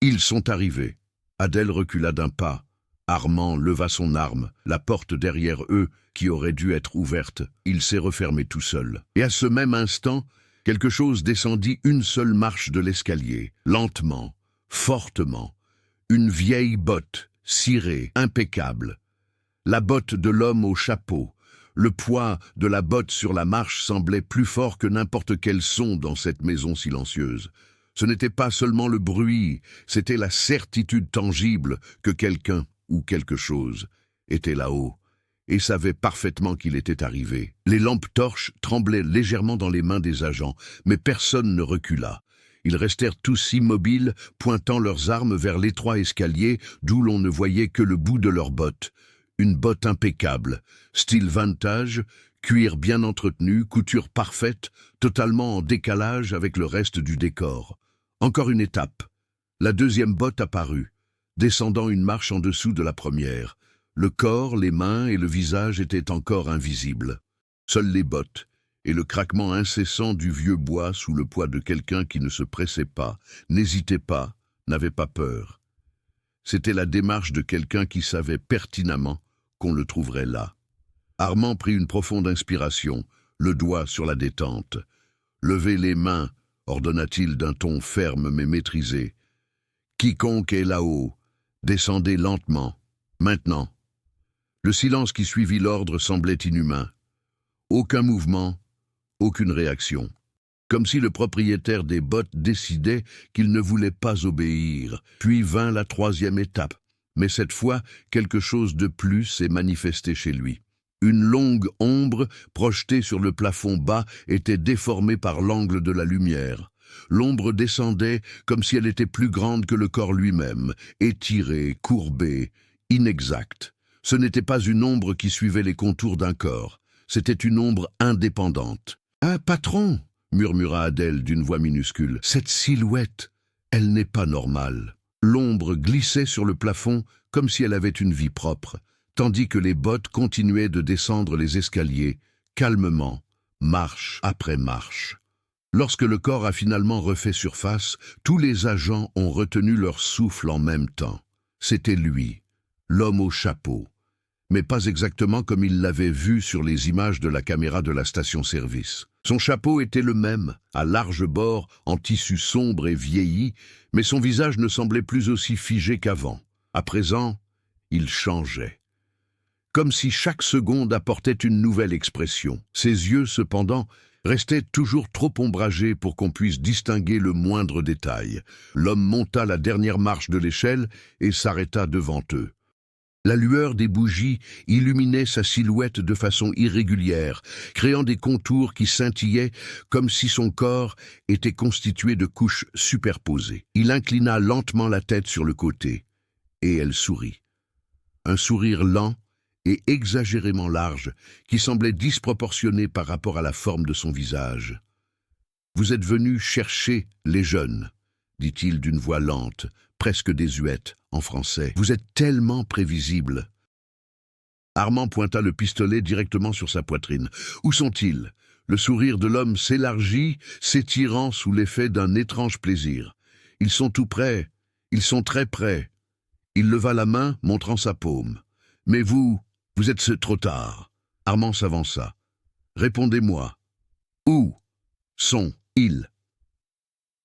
Ils sont arrivés. » Adèle recula d'un pas. Armand leva son arme, la porte derrière eux, qui aurait dû être ouverte. Il s'est refermé tout seul. Et à ce même instant, quelque chose descendit une seule marche de l'escalier, lentement, fortement. Une vieille botte, cirée, impeccable. La botte de l'homme au chapeau. Le poids de la botte sur la marche semblait plus fort que n'importe quel son dans cette maison silencieuse. Ce n'était pas seulement le bruit, c'était la certitude tangible que quelqu'un ou quelque chose était là-haut et savait parfaitement qu'il était arrivé. Les lampes torches tremblaient légèrement dans les mains des agents, mais personne ne recula. Ils restèrent tous immobiles, pointant leurs armes vers l'étroit escalier d'où l'on ne voyait que le bout de leurs bottes. Une botte impeccable, style vintage, cuir bien entretenu, couture parfaite, totalement en décalage avec le reste du décor. Encore une étape. La deuxième botte apparut, descendant une marche en dessous de la première. Le corps, les mains et le visage étaient encore invisibles. Seules les bottes et le craquement incessant du vieux bois sous le poids de quelqu'un qui ne se pressait pas, n'hésitait pas, n'avait pas peur. C'était la démarche de quelqu'un qui savait pertinemment qu'on le trouverait là. Armand prit une profonde inspiration, le doigt sur la détente. « Levez les mains », ordonna-t-il d'un ton ferme mais maîtrisé. « Quiconque est là-haut, descendez lentement, maintenant. » Le silence qui suivit l'ordre semblait inhumain. Aucun mouvement, aucune réaction. Comme si le propriétaire des bottes décidait qu'il ne voulait pas obéir. Puis vint la troisième étape. Mais cette fois, quelque chose de plus s'est manifesté chez lui. Une longue ombre, projetée sur le plafond bas, était déformée par l'angle de la lumière. L'ombre descendait comme si elle était plus grande que le corps lui-même, étirée, courbée, inexacte. Ce n'était pas une ombre qui suivait les contours d'un corps, c'était une ombre indépendante. « Ah, patron !» murmura Adèle d'une voix minuscule. « Cette silhouette, elle n'est pas normale. » L'ombre glissait sur le plafond comme si elle avait une vie propre, tandis que les bottes continuaient de descendre les escaliers, calmement, marche après marche. Lorsque le corps a finalement refait surface, tous les agents ont retenu leur souffle en même temps. C'était lui, l'homme au chapeau, mais pas exactement comme ils l'avaient vu sur les images de la caméra de la station-service. Son chapeau était le même, à large bord, en tissu sombre et vieilli, mais son visage ne semblait plus aussi figé qu'avant. À présent, il changeait. Comme si chaque seconde apportait une nouvelle expression. Ses yeux, cependant, restaient toujours trop ombragés pour qu'on puisse distinguer le moindre détail. L'homme monta la dernière marche de l'échelle et s'arrêta devant eux. La lueur des bougies illuminait sa silhouette de façon irrégulière, créant des contours qui scintillaient comme si son corps était constitué de couches superposées. Il inclina lentement la tête sur le côté, et elle sourit. Un sourire lent et exagérément large, qui semblait disproportionné par rapport à la forme de son visage. « Vous êtes venu chercher les jeunes », dit-il d'une voix lente, presque désuète, en français. « Vous êtes tellement prévisible. » Armand pointa le pistolet directement sur sa poitrine. « Où sont-ils » Le sourire de l'homme s'élargit, s'étirant sous l'effet d'un étrange plaisir. « Ils sont tout près, Ils sont très près. Il leva la main, montrant sa paume. Mais vous êtes trop tard. Armand s'avança. Répondez-moi. Où sont-ils?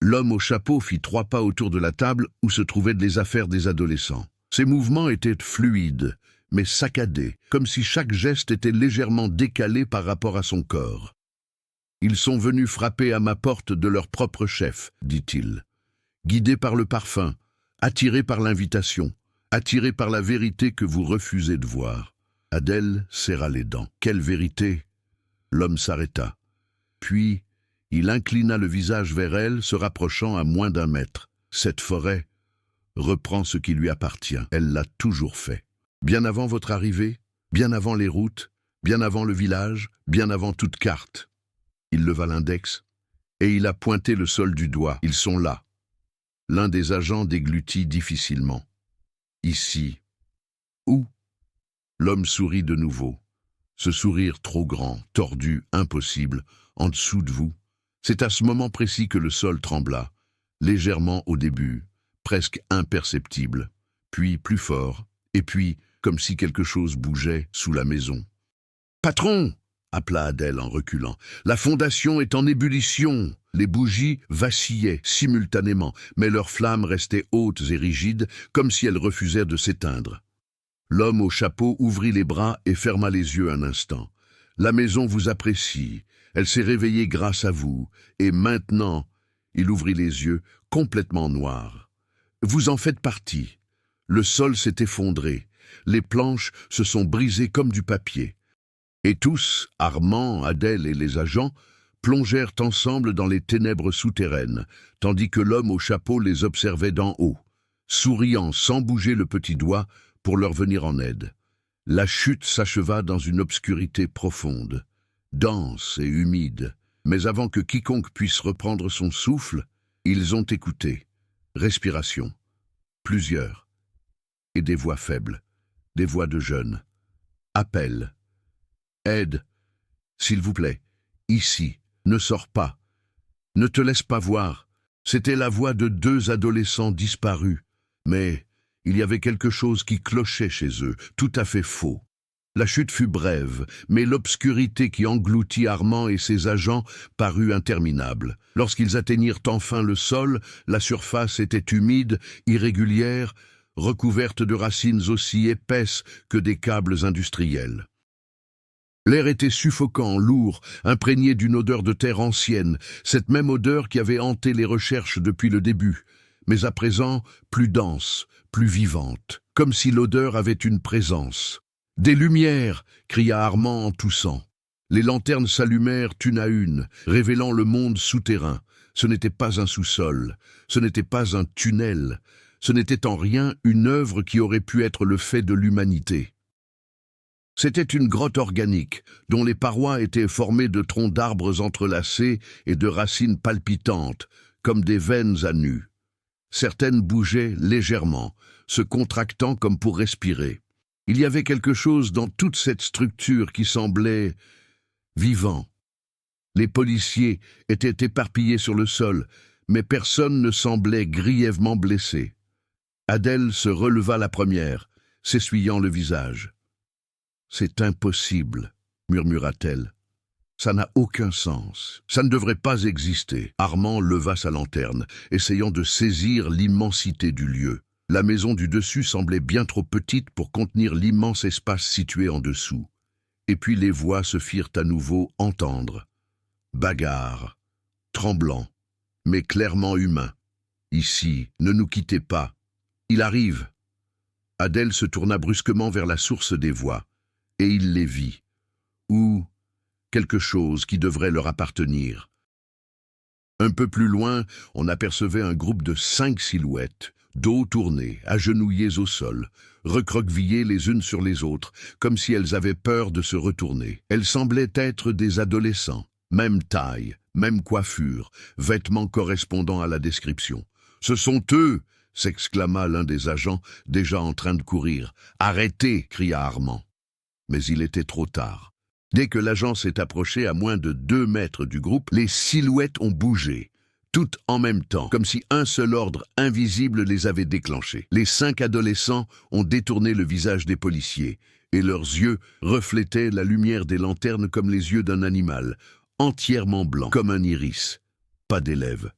L'homme au chapeau fit 3 pas autour de la table où se trouvaient les affaires des adolescents. Ses mouvements étaient fluides, mais saccadés, comme si chaque geste était légèrement décalé par rapport à son corps. Ils sont venus frapper à ma porte de leur propre chef, dit-il. Guidés par le parfum, attirés par l'invitation, attirés par la vérité que vous refusez de voir. Adèle serra les dents. Quelle vérité? L'homme s'arrêta. Puis, il inclina le visage vers elle, se rapprochant à moins d'1 mètre. Cette forêt reprend ce qui lui appartient. Elle l'a toujours fait. Bien avant votre arrivée, bien avant les routes, bien avant le village, bien avant toute carte. Il leva l'index, et il a pointé le sol du doigt. Ils sont là. L'un des agents déglutit difficilement. Ici. Où? L'homme sourit de nouveau. Ce sourire trop grand, tordu, impossible, en dessous de vous. C'est à ce moment précis que le sol trembla, légèrement au début, presque imperceptible, puis plus fort, et puis comme si quelque chose bougeait sous la maison. « Patron !» appela Adèle en reculant. « La fondation est en ébullition !» Les bougies vacillaient simultanément, mais leurs flammes restaient hautes et rigides, comme si elles refusaient de s'éteindre. L'homme au chapeau ouvrit les bras et ferma les yeux un instant. « La maison vous apprécie. Elle s'est réveillée grâce à vous. Et maintenant... » Il ouvrit les yeux, complètement noirs. « Vous en faites partie. » Le sol s'est effondré. Les planches se sont brisées comme du papier. Et tous, Armand, Adèle et les agents, plongèrent ensemble dans les ténèbres souterraines, tandis que l'homme au chapeau les observait d'en haut, souriant sans bouger le petit doigt pour leur venir en aide. La chute s'acheva dans une obscurité profonde, dense et humide, mais avant que quiconque puisse reprendre son souffle, ils ont écouté. Respiration. Plusieurs. Et des voix faibles, des voix de jeunes. Appel. Aide. S'il vous plaît. Ici. Ne sors pas. Ne te laisse pas voir. C'était la voix de 2 adolescents disparus. Mais il y avait quelque chose qui clochait chez eux, tout à fait faux. La chute fut brève, mais l'obscurité qui engloutit Armand et ses agents parut interminable. Lorsqu'ils atteignirent enfin le sol, la surface était humide, irrégulière, recouverte de racines aussi épaisses que des câbles industriels. L'air était suffocant, lourd, imprégné d'une odeur de terre ancienne, cette même odeur qui avait hanté les recherches depuis le début, mais à présent plus dense, plus vivante, comme si l'odeur avait une présence. « Des lumières !» cria Armand en toussant. Les lanternes s'allumèrent une à une, révélant le monde souterrain. Ce n'était pas un sous-sol, ce n'était pas un tunnel, ce n'était en rien une œuvre qui aurait pu être le fait de l'humanité. C'était une grotte organique, dont les parois étaient formées de troncs d'arbres entrelacés et de racines palpitantes, comme des veines à nu. Certaines bougeaient légèrement, se contractant comme pour respirer. Il y avait quelque chose dans toute cette structure qui semblait vivant. Les policiers étaient éparpillés sur le sol, mais personne ne semblait grièvement blessé. Adèle se releva la première, s'essuyant le visage. « C'est impossible, » murmura-t-elle. « Ça n'a aucun sens. Ça ne devrait pas exister. » Armand leva sa lanterne, essayant de saisir l'immensité du lieu. La maison du dessus semblait bien trop petite pour contenir l'immense espace situé en dessous. Et puis les voix se firent à nouveau entendre. Bagarre, tremblant, mais clairement humain. « Ici, ne nous quittez pas. Il arrive. » Adèle se tourna brusquement vers la source des voix, et il les vit. Ou quelque chose qui devrait leur appartenir. Un peu plus loin, on apercevait un groupe de 5 silhouettes, dos tournés, agenouillées au sol, recroquevillées les unes sur les autres, comme si elles avaient peur de se retourner. Elles semblaient être des adolescents, même taille, même coiffure, vêtements correspondant à la description. « Ce sont eux !» s'exclama l'un des agents, déjà en train de courir. « Arrêtez !» cria Armand. Mais il était trop tard. Dès que l'agent s'est approché à moins de 2 mètres du groupe, les silhouettes ont bougé. toutes en même temps, comme si un seul ordre invisible les avait déclenchées. Les 5 adolescents ont détourné le visage des policiers, et leurs yeux reflétaient la lumière des lanternes comme les yeux d'un animal, entièrement blanc, comme un iris. Pas d'élève.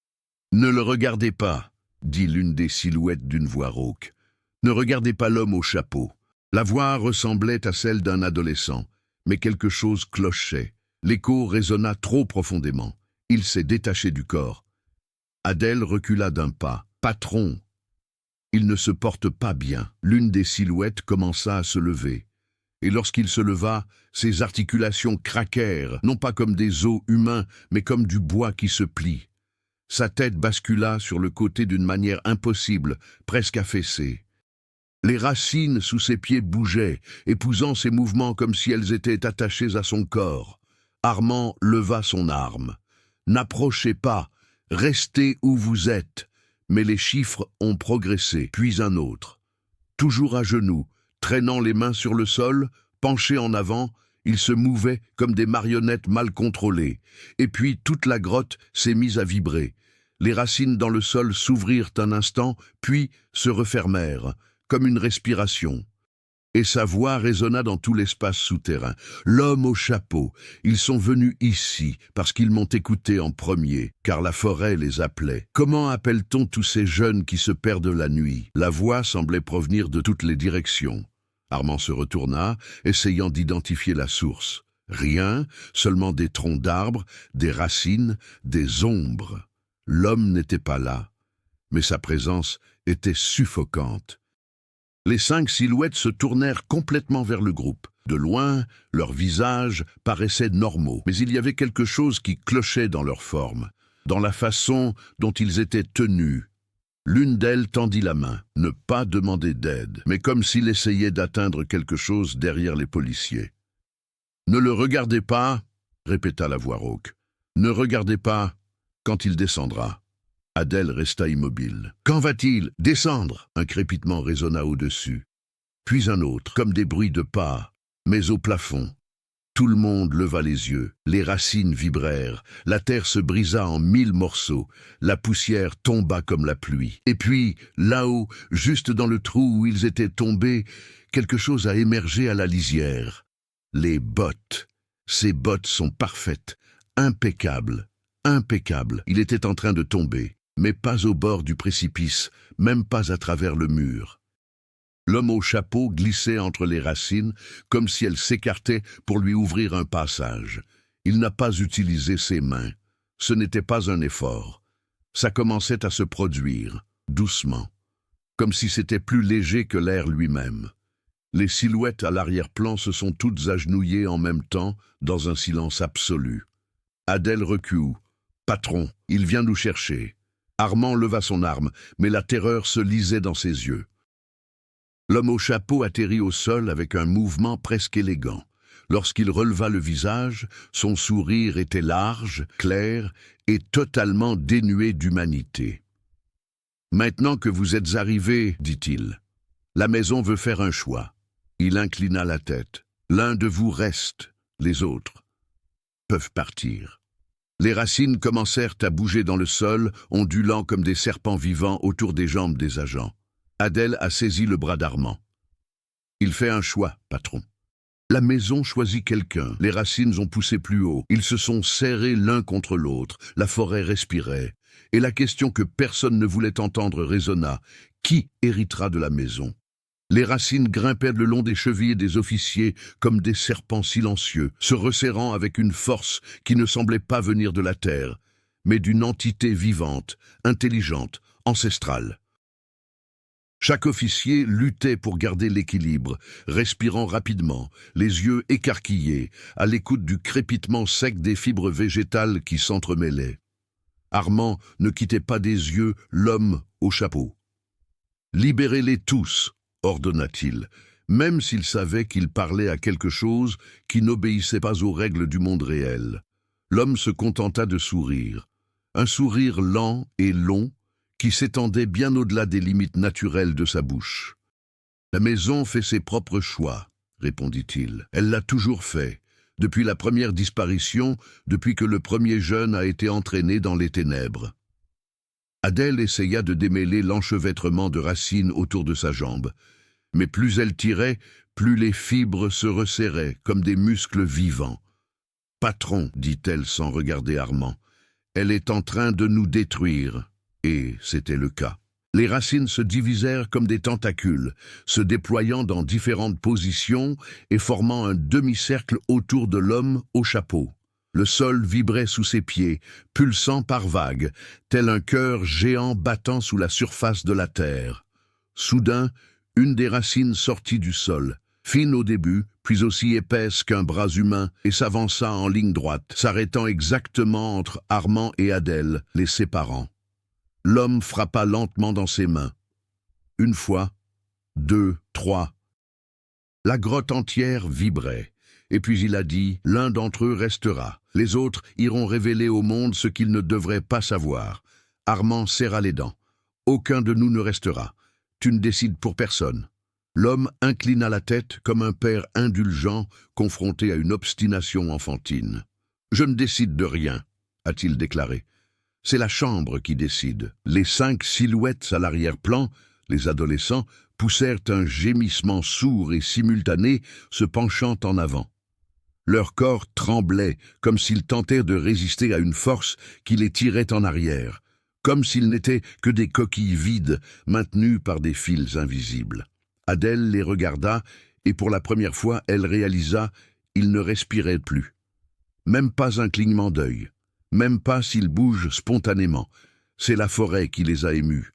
« Ne le regardez pas », dit l'une des silhouettes d'une voix rauque. « Ne regardez pas l'homme au chapeau. » La voix ressemblait à celle d'un adolescent, mais quelque chose clochait. L'écho résonna trop profondément. Il s'est détaché du corps. Adèle recula d'un pas. « Patron !» Il ne se porte pas bien. L'une des silhouettes commença à se lever. Et lorsqu'il se leva, ses articulations craquèrent, non pas comme des os humains, mais comme du bois qui se plie. Sa tête bascula sur le côté d'une manière impossible, presque affaissée. Les racines sous ses pieds bougeaient, épousant ses mouvements comme si elles étaient attachées à son corps. Armand leva son arme. « N'approchez pas, restez où vous êtes !» Mais les chiffres ont progressé, puis un autre. Toujours à genoux, traînant les mains sur le sol, penchés en avant, ils se mouvaient comme des marionnettes mal contrôlées. Et puis toute la grotte s'est mise à vibrer. Les racines dans le sol s'ouvrirent un instant, puis se refermèrent, comme une respiration. Et sa voix résonna dans tout l'espace souterrain. « L'homme au chapeau, ils sont venus ici parce qu'ils m'ont écouté en premier, car la forêt les appelait. Comment appelle-t-on tous ces jeunes qui se perdent la nuit ?» La voix semblait provenir de toutes les directions. Armand se retourna, essayant d'identifier la source. Rien, seulement des troncs d'arbres, des racines, des ombres. L'homme n'était pas là, mais sa présence était suffocante. Les 5 silhouettes se tournèrent complètement vers le groupe. De loin, leurs visages paraissaient normaux, mais il y avait quelque chose qui clochait dans leur forme, dans la façon dont ils étaient tenus. L'une d'elles tendit la main, ne pas demander d'aide, mais comme s'il essayait d'atteindre quelque chose derrière les policiers. « Ne le regardez pas », répéta la voix rauque. « Ne regardez pas quand il descendra. » Adèle resta immobile. « Quand va-t-il descendre ?» Un crépitement résonna au-dessus. Puis un autre, comme des bruits de pas, mais au plafond. Tout le monde leva les yeux, les racines vibrèrent, la terre se brisa en 1000 morceaux, la poussière tomba comme la pluie. Et puis, là-haut, juste dans le trou où ils étaient tombés, quelque chose a émergé à la lisière. Les bottes. Ces bottes sont parfaites, impeccables, impeccables. Il était en train de tomber. Mais pas au bord du précipice, même pas à travers le mur. L'homme au chapeau glissait entre les racines, comme si elles s'écartaient pour lui ouvrir un passage. Il n'a pas utilisé ses mains. Ce n'était pas un effort. Ça commençait à se produire, doucement, comme si c'était plus léger que l'air lui-même. Les silhouettes à l'arrière-plan se sont toutes agenouillées en même temps, dans un silence absolu. Adèle recule. « Patron, il vient nous chercher. » Armand leva son arme, mais la terreur se lisait dans ses yeux. L'homme au chapeau atterrit au sol avec un mouvement presque élégant. Lorsqu'il releva le visage, son sourire était large, clair et totalement dénué d'humanité. « Maintenant que vous êtes arrivés, dit-il, la maison veut faire un choix. » Il inclina la tête. « L'un de vous reste, les autres peuvent partir. » Les racines commencèrent à bouger dans le sol, ondulant comme des serpents vivants autour des jambes des agents. Adèle a saisi le bras d'Armand. « Il fait un choix, patron. » La maison choisit quelqu'un. Les racines ont poussé plus haut. Ils se sont serrés l'un contre l'autre. La forêt respirait. Et la question que personne ne voulait entendre résonna. Qui héritera de la maison ? Les racines grimpaient le long des chevilles des officiers comme des serpents silencieux, se resserrant avec une force qui ne semblait pas venir de la terre, mais d'une entité vivante, intelligente, ancestrale. Chaque officier luttait pour garder l'équilibre, respirant rapidement, les yeux écarquillés, à l'écoute du crépitement sec des fibres végétales qui s'entremêlaient. Armand ne quittait pas des yeux l'homme au chapeau. « Libérez-les tous !» ordonna-t-il, même s'il savait qu'il parlait à quelque chose qui n'obéissait pas aux règles du monde réel. L'homme se contenta de sourire, un sourire lent et long qui s'étendait bien au-delà des limites naturelles de sa bouche. « La maison fait ses propres choix, répondit-il. Elle l'a toujours fait, depuis la première disparition, depuis que le premier jeune a été entraîné dans les ténèbres. Adèle essaya de démêler l'enchevêtrement de racines autour de sa jambe, mais plus elle tirait, plus les fibres se resserraient comme des muscles vivants. « Patron, dit-elle sans regarder Armand, elle est en train de nous détruire. » Et c'était le cas. Les racines se divisèrent comme des tentacules, se déployant dans différentes positions et formant un demi-cercle autour de l'homme au chapeau. Le sol vibrait sous ses pieds, pulsant par vagues, tel un cœur géant battant sous la surface de la terre. Soudain, une des racines sortit du sol, fine au début, puis aussi épaisse qu'un bras humain, et s'avança en ligne droite, s'arrêtant exactement entre Armand et Adèle, les séparant. L'homme frappa lentement dans ses mains. Une fois, deux, trois. La grotte entière vibrait, et puis il a dit « L'un d'entre eux restera, les autres iront révéler au monde ce qu'ils ne devraient pas savoir. » Armand serra les dents. « Aucun de nous ne restera. Tu ne décides pour personne. » L'homme inclina la tête comme un père indulgent confronté à une obstination enfantine. « Je ne décide de rien, » a-t-il déclaré. C'est la chambre qui décide. Les 5 silhouettes à l'arrière-plan, les adolescents, poussèrent un gémissement sourd et simultané, se penchant en avant. Leurs corps tremblaient, comme s'ils tentèrent de résister à une force qui les tirait en arrière, comme s'ils n'étaient que des coquilles vides maintenues par des fils invisibles. Adèle les regarda, et pour la première fois, elle réalisa qu'ils ne respiraient plus. Même pas un clignement d'œil. Même pas s'ils bougent spontanément. C'est la forêt qui les a émus.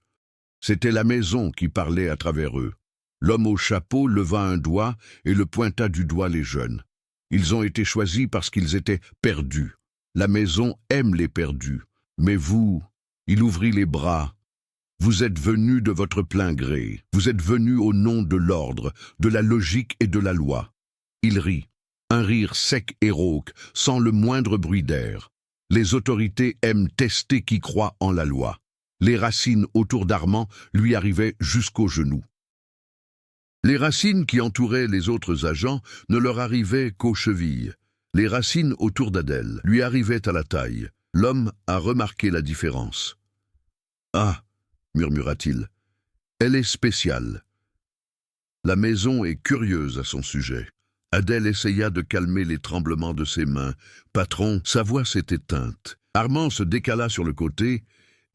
C'était la maison qui parlait à travers eux. L'homme au chapeau leva un doigt et le pointa du doigt les jeunes. Ils ont été choisis parce qu'ils étaient perdus. La maison aime les perdus. Mais vous, il ouvrit les bras. Vous êtes venus de votre plein gré. Vous êtes venus au nom de l'ordre, de la logique et de la loi. Il rit. Un rire sec et rauque, sans le moindre bruit d'air. Les autorités aiment tester qui croit en la loi. Les racines autour d'Armand lui arrivaient jusqu'aux genoux. Les racines qui entouraient les autres agents ne leur arrivaient qu'aux chevilles. Les racines autour d'Adèle lui arrivaient à la taille. L'homme a remarqué la différence. « Ah !» murmura-t-il. « Elle est spéciale. » La maison est curieuse à son sujet. Adèle essaya de calmer les tremblements de ses mains. « Patron !» Sa voix s'est éteinte. Armand se décala sur le côté,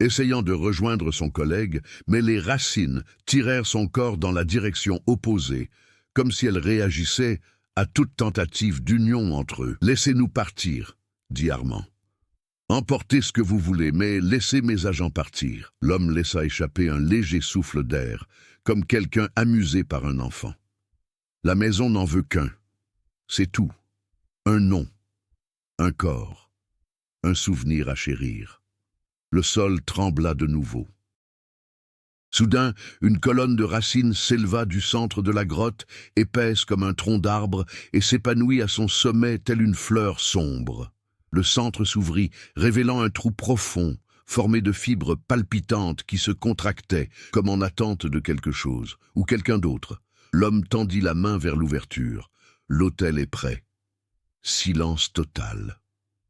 essayant de rejoindre son collègue, mais les racines tirèrent son corps dans la direction opposée, comme si elles réagissaient à toute tentative d'union entre eux. « Laissez-nous partir !» dit Armand. « Emportez ce que vous voulez, mais laissez mes agents partir. » L'homme laissa échapper un léger souffle d'air, comme quelqu'un amusé par un enfant. « La maison n'en veut qu'un. C'est tout. Un nom, un corps, un souvenir à chérir. » Le sol trembla de nouveau. Soudain, une colonne de racines s'éleva du centre de la grotte, épaisse comme un tronc d'arbre, et s'épanouit à son sommet telle une fleur sombre. Le centre s'ouvrit, révélant un trou profond, formé de fibres palpitantes qui se contractaient, comme en attente de quelque chose, ou quelqu'un d'autre. L'homme tendit la main vers l'ouverture. L'autel est prêt. Silence total.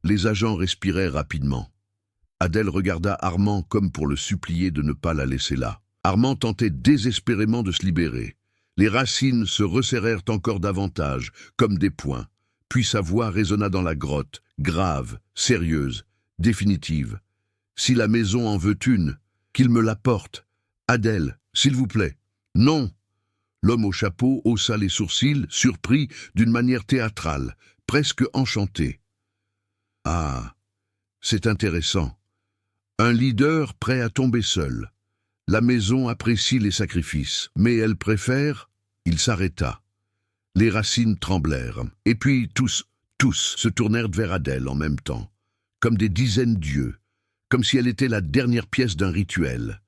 Les agents respirèrent rapidement. Adèle regarda Armand comme pour le supplier de ne pas la laisser là. Armand tentait désespérément de se libérer. Les racines se resserrèrent encore davantage, comme des poings. Puis sa voix résonna dans la grotte, grave, sérieuse, définitive. « Si la maison en veut une, qu'il me l'apporte. Adèle, s'il vous plaît. »« Non !» L'homme au chapeau haussa les sourcils, surpris d'une manière théâtrale, presque enchanté. « Ah, c'est intéressant. Un leader prêt à tomber seul. La maison apprécie les sacrifices, mais elle préfère... » Il s'arrêta. Les racines tremblèrent, et puis tous se tournèrent vers Adèle en même temps, comme des dizaines d'yeux, comme si elle était la dernière pièce d'un rituel.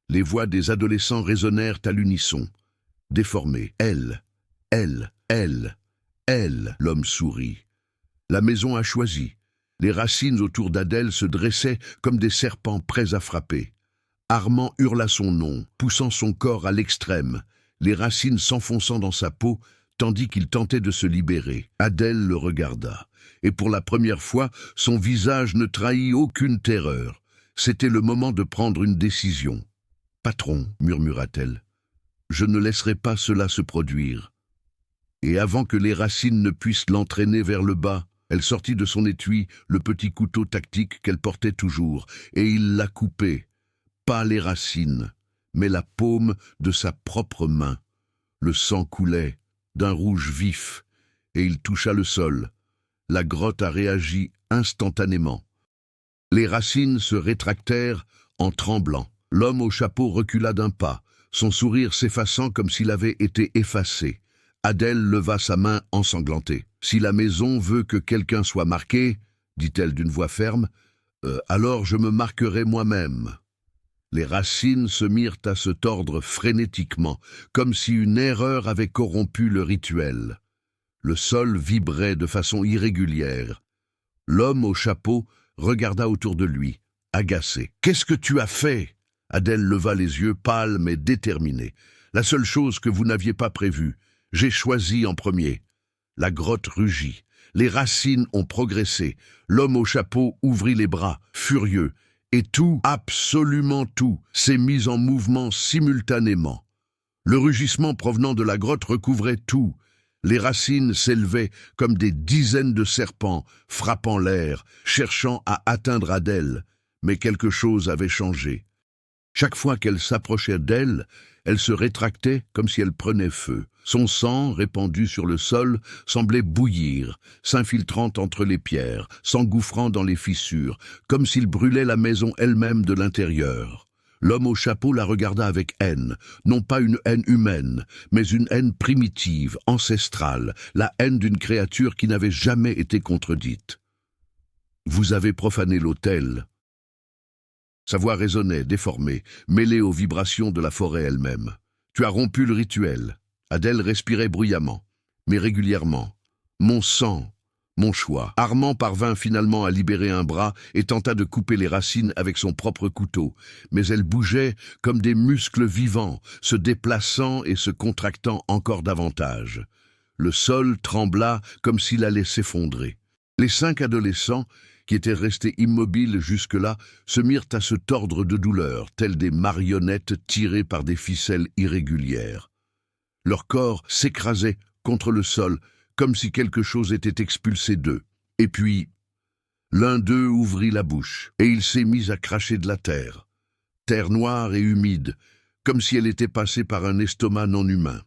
Les voix des adolescents résonnèrent à l'unisson. Déformée. Elle. L'homme sourit. La maison a choisi. Les racines autour d'Adèle se dressaient comme des serpents prêts à frapper. Armand hurla son nom, poussant son corps à l'extrême, les racines s'enfonçant dans sa peau, tandis qu'il tentait de se libérer. Adèle le regarda, et pour la première fois, son visage ne trahit aucune terreur. C'était le moment de prendre une décision. « Patron, murmura-t-elle, je ne laisserai pas cela se produire. » Et avant que les racines ne puissent l'entraîner vers le bas, elle sortit de son étui le petit couteau tactique qu'elle portait toujours, et il l'a coupé, pas les racines, mais la paume de sa propre main. Le sang coulait, d'un rouge vif, et il toucha le sol. La grotte a réagi instantanément. Les racines se rétractèrent en tremblant. L'homme au chapeau recula d'un pas, son sourire s'effaçant comme s'il avait été effacé. Adèle leva sa main ensanglantée. « Si la maison veut que quelqu'un soit marqué, dit-elle d'une voix ferme, alors je me marquerai moi-même. » Les racines se mirent à se tordre frénétiquement, comme si une erreur avait corrompu le rituel. Le sol vibrait de façon irrégulière. L'homme au chapeau regarda autour de lui, agacé. « Qu'est-ce que tu as fait ?» Adèle leva les yeux, pâle mais déterminée. « La seule chose que vous n'aviez pas prévue. J'ai choisi en premier. » La grotte rugit. Les racines ont progressé. L'homme au chapeau ouvrit les bras, furieux. Et tout, absolument tout, s'est mis en mouvement simultanément. Le rugissement provenant de la grotte recouvrait tout. Les racines s'élevaient comme des dizaines de serpents, frappant l'air, cherchant à atteindre Adèle. Mais quelque chose avait changé. Chaque fois qu'elle s'approchait d'elle, elle se rétractait comme si elle prenait feu. Son sang, répandu sur le sol, semblait bouillir, s'infiltrant entre les pierres, s'engouffrant dans les fissures, comme s'il brûlait la maison elle-même de l'intérieur. L'homme au chapeau la regarda avec haine, non pas une haine humaine, mais une haine primitive, ancestrale, la haine d'une créature qui n'avait jamais été contredite. « Vous avez profané l'autel. » Sa voix résonnait, déformée, mêlée aux vibrations de la forêt elle-même. « Tu as rompu le rituel. » Adèle respirait bruyamment, mais régulièrement. « Mon sang, mon choix. » Armand parvint finalement à libérer un bras et tenta de couper les racines avec son propre couteau, mais elles bougeaient comme des muscles vivants, se déplaçant et se contractant encore davantage. Le sol trembla comme s'il allait s'effondrer. Les 5 adolescents, qui étaient restés immobiles jusque-là, se mirent à se tordre de douleur, tels des marionnettes tirées par des ficelles irrégulières. Leur corps s'écrasait contre le sol, comme si quelque chose était expulsé d'eux. Et puis, l'un d'eux ouvrit la bouche, et il s'est mis à cracher de la terre. Terre noire et humide, comme si elle était passée par un estomac non humain.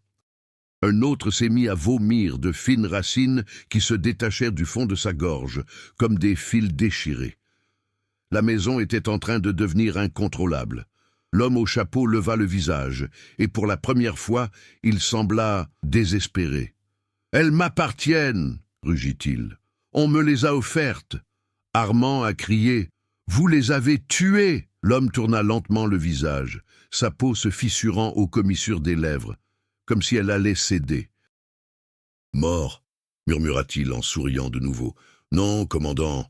Un autre s'est mis à vomir de fines racines qui se détachèrent du fond de sa gorge, comme des fils déchirés. La maison était en train de devenir incontrôlable. L'homme au chapeau leva le visage, et pour la première fois, il sembla désespéré. « Elles m'appartiennent !» rugit-il. « On me les a offertes !» Armand a crié. « Vous les avez tuées !» L'homme tourna lentement le visage, sa peau se fissurant aux commissures des lèvres, comme si elle allait céder. « Morts !» murmura-t-il en souriant de nouveau. « Non, commandant,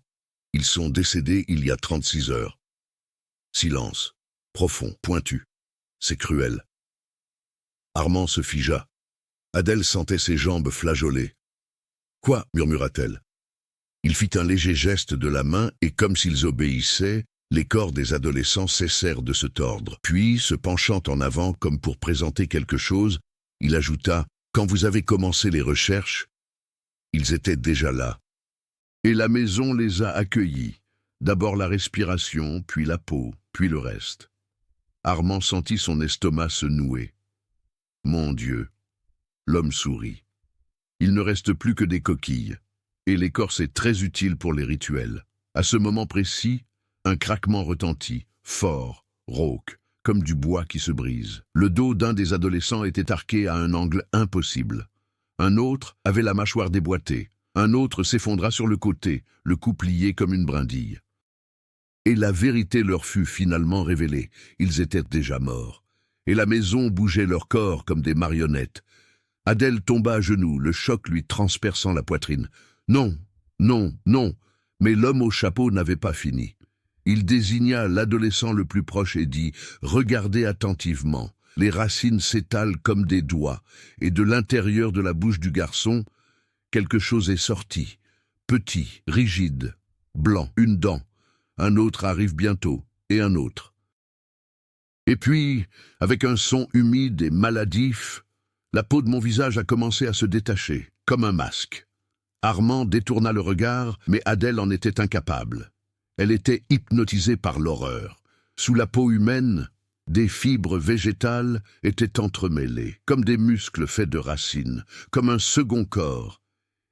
ils sont décédés il y a 36 heures. » Silence, profond, pointu. C'est cruel. Armand se figea. Adèle sentait ses jambes flageoler. « Quoi ?» murmura-t-elle. Il fit un léger geste de la main et, comme s'ils obéissaient, les corps des adolescents cessèrent de se tordre. Puis, se penchant en avant comme pour présenter quelque chose, il ajouta « Quand vous avez commencé les recherches, ils étaient déjà là. Et la maison les a accueillis. D'abord la respiration, puis la peau, puis le reste. » Armand sentit son estomac se nouer. « Mon Dieu !» L'homme sourit. Il ne reste plus que des coquilles, et l'écorce est très utile pour les rituels. À ce moment précis, un craquement retentit, fort, rauque, comme du bois qui se brise. Le dos d'un des adolescents était arqué à un angle impossible. Un autre avait la mâchoire déboîtée. Un autre s'effondra sur le côté, le cou plié comme une brindille. Et la vérité leur fut finalement révélée. Ils étaient déjà morts. Et la maison bougeait leur corps comme des marionnettes. Adèle tomba à genoux, le choc lui transperçant la poitrine. Non, non, non, mais l'homme au chapeau n'avait pas fini. Il désigna l'adolescent le plus proche et dit « Regardez attentivement. Les racines s'étalent comme des doigts, et de l'intérieur de la bouche du garçon, quelque chose est sorti. Petit, rigide, blanc, une dent. Un autre arrive bientôt, et un autre. Et puis, avec un son humide et maladif, la peau de mon visage a commencé à se détacher, comme un masque. Armand détourna le regard, mais Adèle en était incapable. Elle était hypnotisée par l'horreur. Sous la peau humaine, des fibres végétales étaient entremêlées, comme des muscles faits de racines, comme un second corps.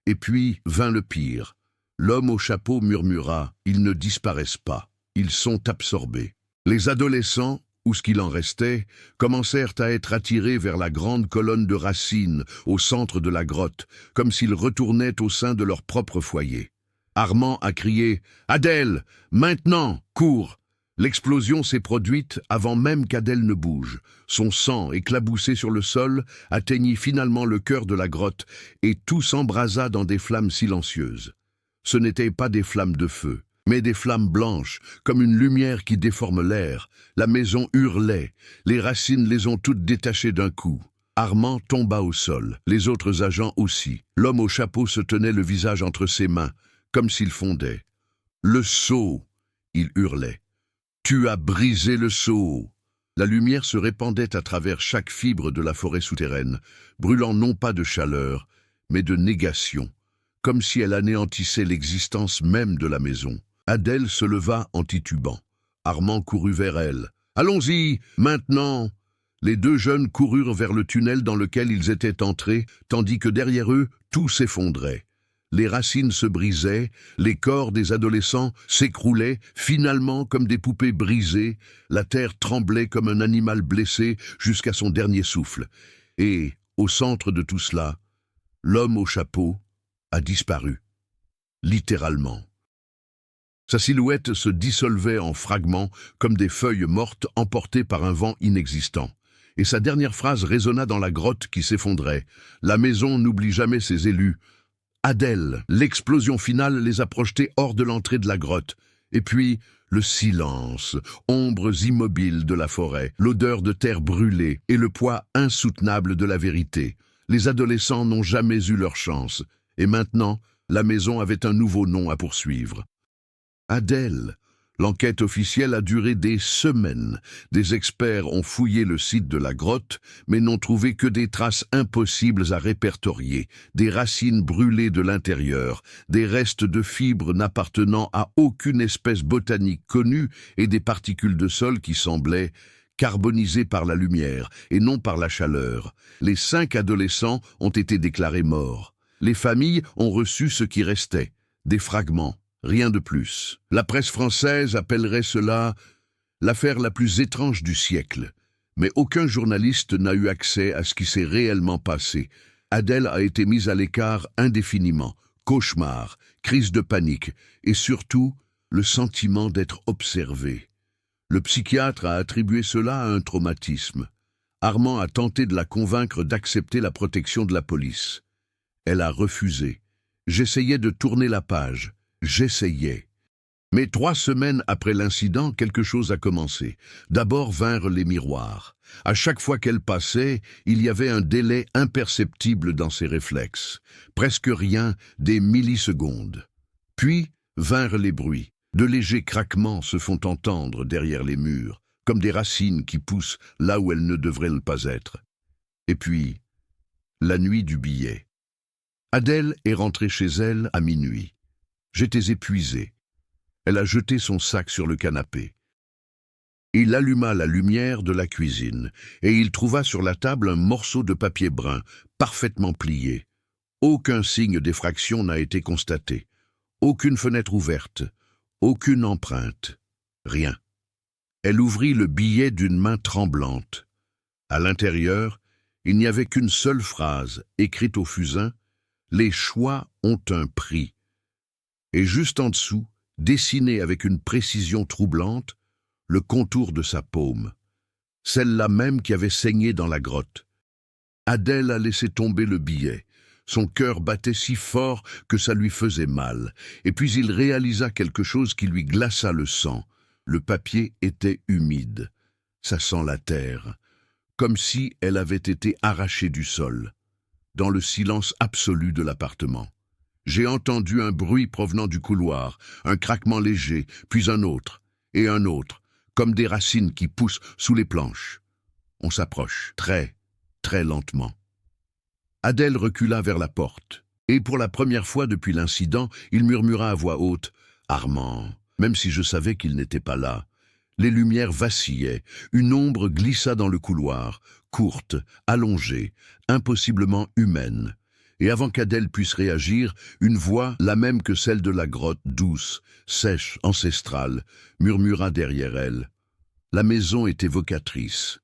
Et puis vint le pire. L'homme au chapeau murmura « Ils ne disparaissent pas, ils sont absorbés ». Les adolescents, ou ce qu'il en restait, commencèrent à être attirés vers la grande colonne de racines au centre de la grotte, comme s'ils retournaient au sein de leur propre foyer. Armand a crié « Adèle, maintenant, cours !» L'explosion s'est produite avant même qu'Adèle ne bouge. Son sang, éclaboussé sur le sol, atteignit finalement le cœur de la grotte et tout s'embrasa dans des flammes silencieuses. Ce n'étaient pas des flammes de feu, mais des flammes blanches, comme une lumière qui déforme l'air. La maison hurlait, les racines les ont toutes détachées d'un coup. Armand tomba au sol, les autres agents aussi. L'homme au chapeau se tenait le visage entre ses mains, comme s'il fondait. « Le sceau !» il hurlait. « Tu as brisé le sceau !» La lumière se répandait à travers chaque fibre de la forêt souterraine, brûlant non pas de chaleur, mais de négation, comme si elle anéantissait l'existence même de la maison. Adèle se leva en titubant. Armand courut vers elle. « Allons-y, maintenant !» Les deux jeunes coururent vers le tunnel dans lequel ils étaient entrés, tandis que derrière eux, tout s'effondrait. Les racines se brisaient, les corps des adolescents s'écroulaient, finalement comme des poupées brisées, la terre tremblait comme un animal blessé jusqu'à son dernier souffle. Et, au centre de tout cela, l'homme au chapeau a disparu, littéralement. Sa silhouette se dissolvait en fragments comme des feuilles mortes emportées par un vent inexistant. Et sa dernière phrase résonna dans la grotte qui s'effondrait. La maison n'oublie jamais ses élus. Adèle, l'explosion finale les a projetés hors de l'entrée de la grotte. Et puis, le silence, ombres immobiles de la forêt, l'odeur de terre brûlée et le poids insoutenable de la vérité. Les adolescents n'ont jamais eu leur chance. Et maintenant, la maison avait un nouveau nom à poursuivre. Adèle. L'enquête officielle a duré des semaines. Des experts ont fouillé le site de la grotte, mais n'ont trouvé que des traces impossibles à répertorier, des racines brûlées de l'intérieur, des restes de fibres n'appartenant à aucune espèce botanique connue et des particules de sol qui semblaient carbonisées par la lumière et non par la chaleur. Les 5 adolescents ont été déclarés morts. Les familles ont reçu ce qui restait, des fragments. Rien de plus. La presse française appellerait cela l'affaire la plus étrange du siècle. Mais aucun journaliste n'a eu accès à ce qui s'est réellement passé. Adèle a été mise à l'écart indéfiniment. Cauchemar, crise de panique et surtout le sentiment d'être observé. Le psychiatre a attribué cela à un traumatisme. Armand a tenté de la convaincre d'accepter la protection de la police. Elle a refusé. J'essayais de tourner la page. J'essayais. Mais 3 semaines après l'incident, quelque chose a commencé. D'abord vinrent les miroirs. À chaque fois qu'elle passait, il y avait un délai imperceptible dans ses réflexes. Presque rien, des millisecondes. Puis vinrent les bruits. De légers craquements se font entendre derrière les murs, comme des racines qui poussent là où elles ne devraient pas être. Et puis, la nuit du billet. Adèle est rentrée chez elle à minuit. J'étais épuisé. Elle a jeté son sac sur le canapé. Il alluma la lumière de la cuisine et il trouva sur la table un morceau de papier brun, parfaitement plié. Aucun signe d'effraction n'a été constaté. Aucune fenêtre ouverte. Aucune empreinte. Rien. Elle ouvrit le billet d'une main tremblante. À l'intérieur, il n'y avait qu'une seule phrase, écrite au fusain. « Les choix ont un prix ». Et juste en dessous, dessiné avec une précision troublante, le contour de sa paume, celle-là même qui avait saigné dans la grotte. Adèle a laissé tomber le billet. Son cœur battait si fort que ça lui faisait mal. Et puis il réalisa quelque chose qui lui glaça le sang. Le papier était humide. Ça sent la terre. comme si elle avait été arrachée du sol, dans le silence absolu de l'appartement. J'ai entendu un bruit provenant du couloir, un craquement léger, puis un autre, et un autre, comme des racines qui poussent sous les planches. On s'approche, très, très lentement. Adèle recula vers la porte, et pour la première fois depuis l'incident, il murmura à voix haute « Armand », même si je savais qu'il n'était pas là. Les lumières vacillaient, une ombre glissa dans le couloir, courte, allongée, impossiblement humaine. Et avant qu'Adèle puisse réagir, une voix, la même que celle de la grotte, douce, sèche, ancestrale, murmura derrière elle. La maison est évocatrice,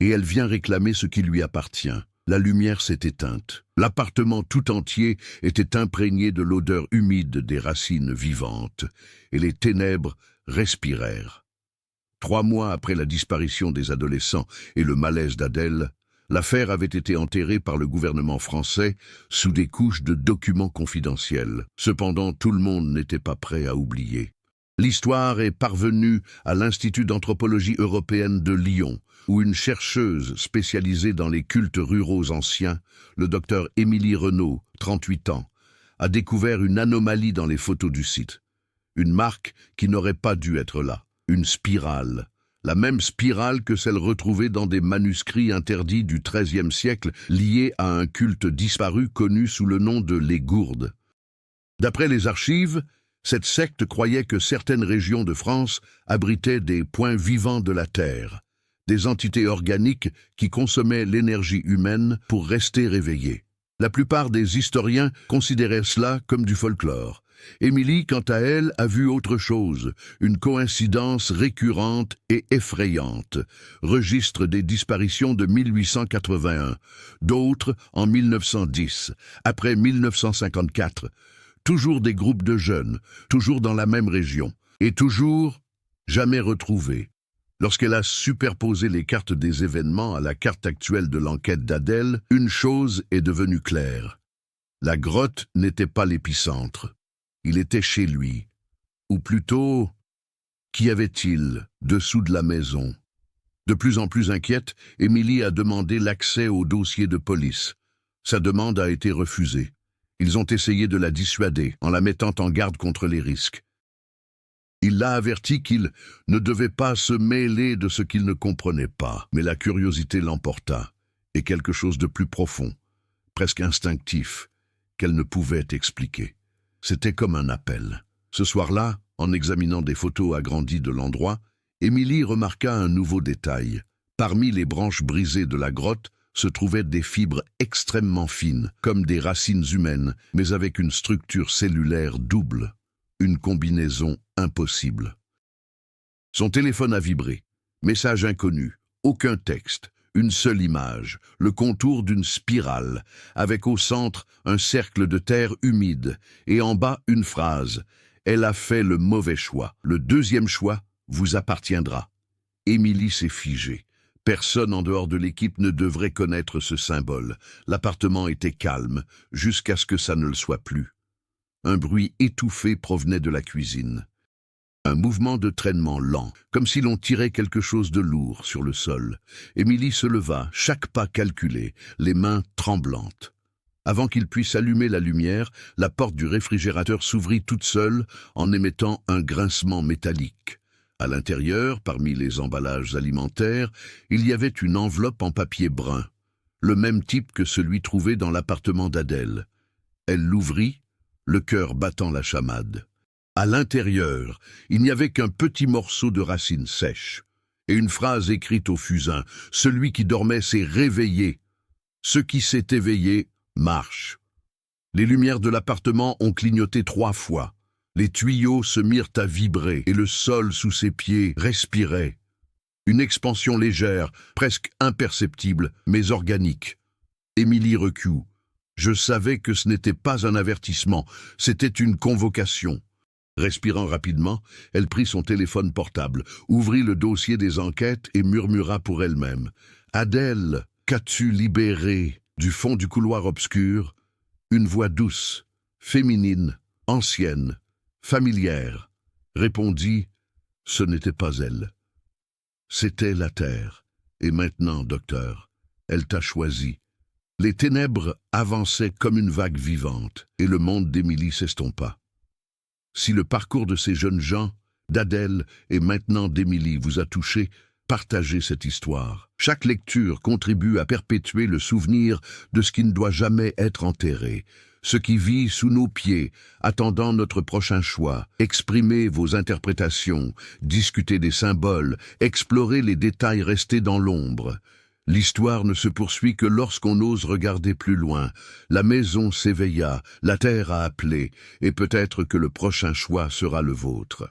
et elle vient réclamer ce qui lui appartient. La lumière s'est éteinte. L'appartement tout entier était imprégné de l'odeur humide des racines vivantes, et les ténèbres respirèrent. 3 mois après la disparition des adolescents et le malaise d'Adèle, l'affaire avait été enterrée par le gouvernement français sous des couches de documents confidentiels. Cependant, tout le monde n'était pas prêt à oublier. L'histoire est parvenue à l'Institut d'anthropologie européenne de Lyon, où une chercheuse spécialisée dans les cultes ruraux anciens, le docteur Émilie Renaud, 38 ans, a découvert une anomalie dans les photos du site. Une marque qui n'aurait pas dû être là. Une spirale. La même spirale que celle retrouvée dans des manuscrits interdits du XIIIe siècle liés à un culte disparu connu sous le nom de les Gourdes. D'après les archives, cette secte croyait que certaines régions de France abritaient des points vivants de la Terre, des entités organiques qui consommaient l'énergie humaine pour rester réveillées. La plupart des historiens considéraient cela comme du folklore. Émilie, quant à elle, a vu autre chose, une coïncidence récurrente et effrayante, registre des disparitions de 1881, d'autres en 1910, après 1954, toujours des groupes de jeunes, toujours dans la même région, et toujours jamais retrouvés. Lorsqu'elle a superposé les cartes des événements à la carte actuelle de l'enquête d'Adèle, une chose est devenue claire. La grotte n'était pas l'épicentre. Il était chez lui. Ou plutôt, qu'y avait-il dessous de la maison? De plus en plus inquiète, Émilie a demandé l'accès au dossier de police. Sa demande a été refusée. Ils ont essayé de la dissuader en la mettant en garde contre les risques. Il l'a averti qu'il ne devait pas se mêler de ce qu'il ne comprenait pas, mais la curiosité l'emporta, et quelque chose de plus profond, presque instinctif, qu'elle ne pouvait expliquer. C'était comme un appel. Ce soir-là, en examinant des photos agrandies de l'endroit, Émilie remarqua un nouveau détail. Parmi les branches brisées de la grotte se trouvaient des fibres extrêmement fines, comme des racines humaines, mais avec une structure cellulaire double. Une combinaison impossible. Son téléphone a vibré. Message inconnu. Aucun texte. Une seule image. Le contour d'une spirale, avec au centre un cercle de terre humide, et en bas une phrase. Elle a fait le mauvais choix. Le deuxième choix vous appartiendra. Émilie s'est figée. Personne en dehors de l'équipe ne devrait connaître ce symbole. L'appartement était calme, jusqu'à ce que ça ne le soit plus. Un bruit étouffé provenait de la cuisine. Un mouvement de traînement lent, comme si l'on tirait quelque chose de lourd sur le sol. Émilie se leva, chaque pas calculé, les mains tremblantes. Avant qu'il puisse allumer la lumière, la porte du réfrigérateur s'ouvrit toute seule en émettant un grincement métallique. À l'intérieur, parmi les emballages alimentaires, il y avait une enveloppe en papier brun, le même type que celui trouvé dans l'appartement d'Adèle. Elle l'ouvrit, le cœur battant la chamade. À l'intérieur, il n'y avait qu'un petit morceau de racine sèche, et une phrase écrite au fusain. Celui qui dormait s'est réveillé. Ce qui s'est éveillé marche. Les lumières de l'appartement ont clignoté 3 fois. Les tuyaux se mirent à vibrer, et le sol sous ses pieds respirait. Une expansion légère, presque imperceptible, mais organique. Émilie recule. Je savais que ce n'était pas un avertissement, c'était une convocation. Respirant rapidement, elle prit son téléphone portable, ouvrit le dossier des enquêtes et murmura pour elle-même. « Adèle, qu'as-tu libéré ?» Du fond du couloir obscur, une voix douce, féminine, ancienne, familière, répondit « Ce n'était pas elle. C'était la terre. Et maintenant, docteur, elle t'a choisi. Les ténèbres avançaient comme une vague vivante, et le monde d'Émilie s'estompa. Si le parcours de ces jeunes gens, d'Adèle et maintenant d'Émilie vous a touché, partagez cette histoire. Chaque lecture contribue à perpétuer le souvenir de ce qui ne doit jamais être enterré, ce qui vit sous nos pieds, attendant notre prochain choix. Exprimez vos interprétations, discutez des symboles, explorez les détails restés dans l'ombre. L'histoire ne se poursuit que lorsqu'on ose regarder plus loin. La maison s'éveilla, la terre a appelé, et peut-être que le prochain choix sera le vôtre.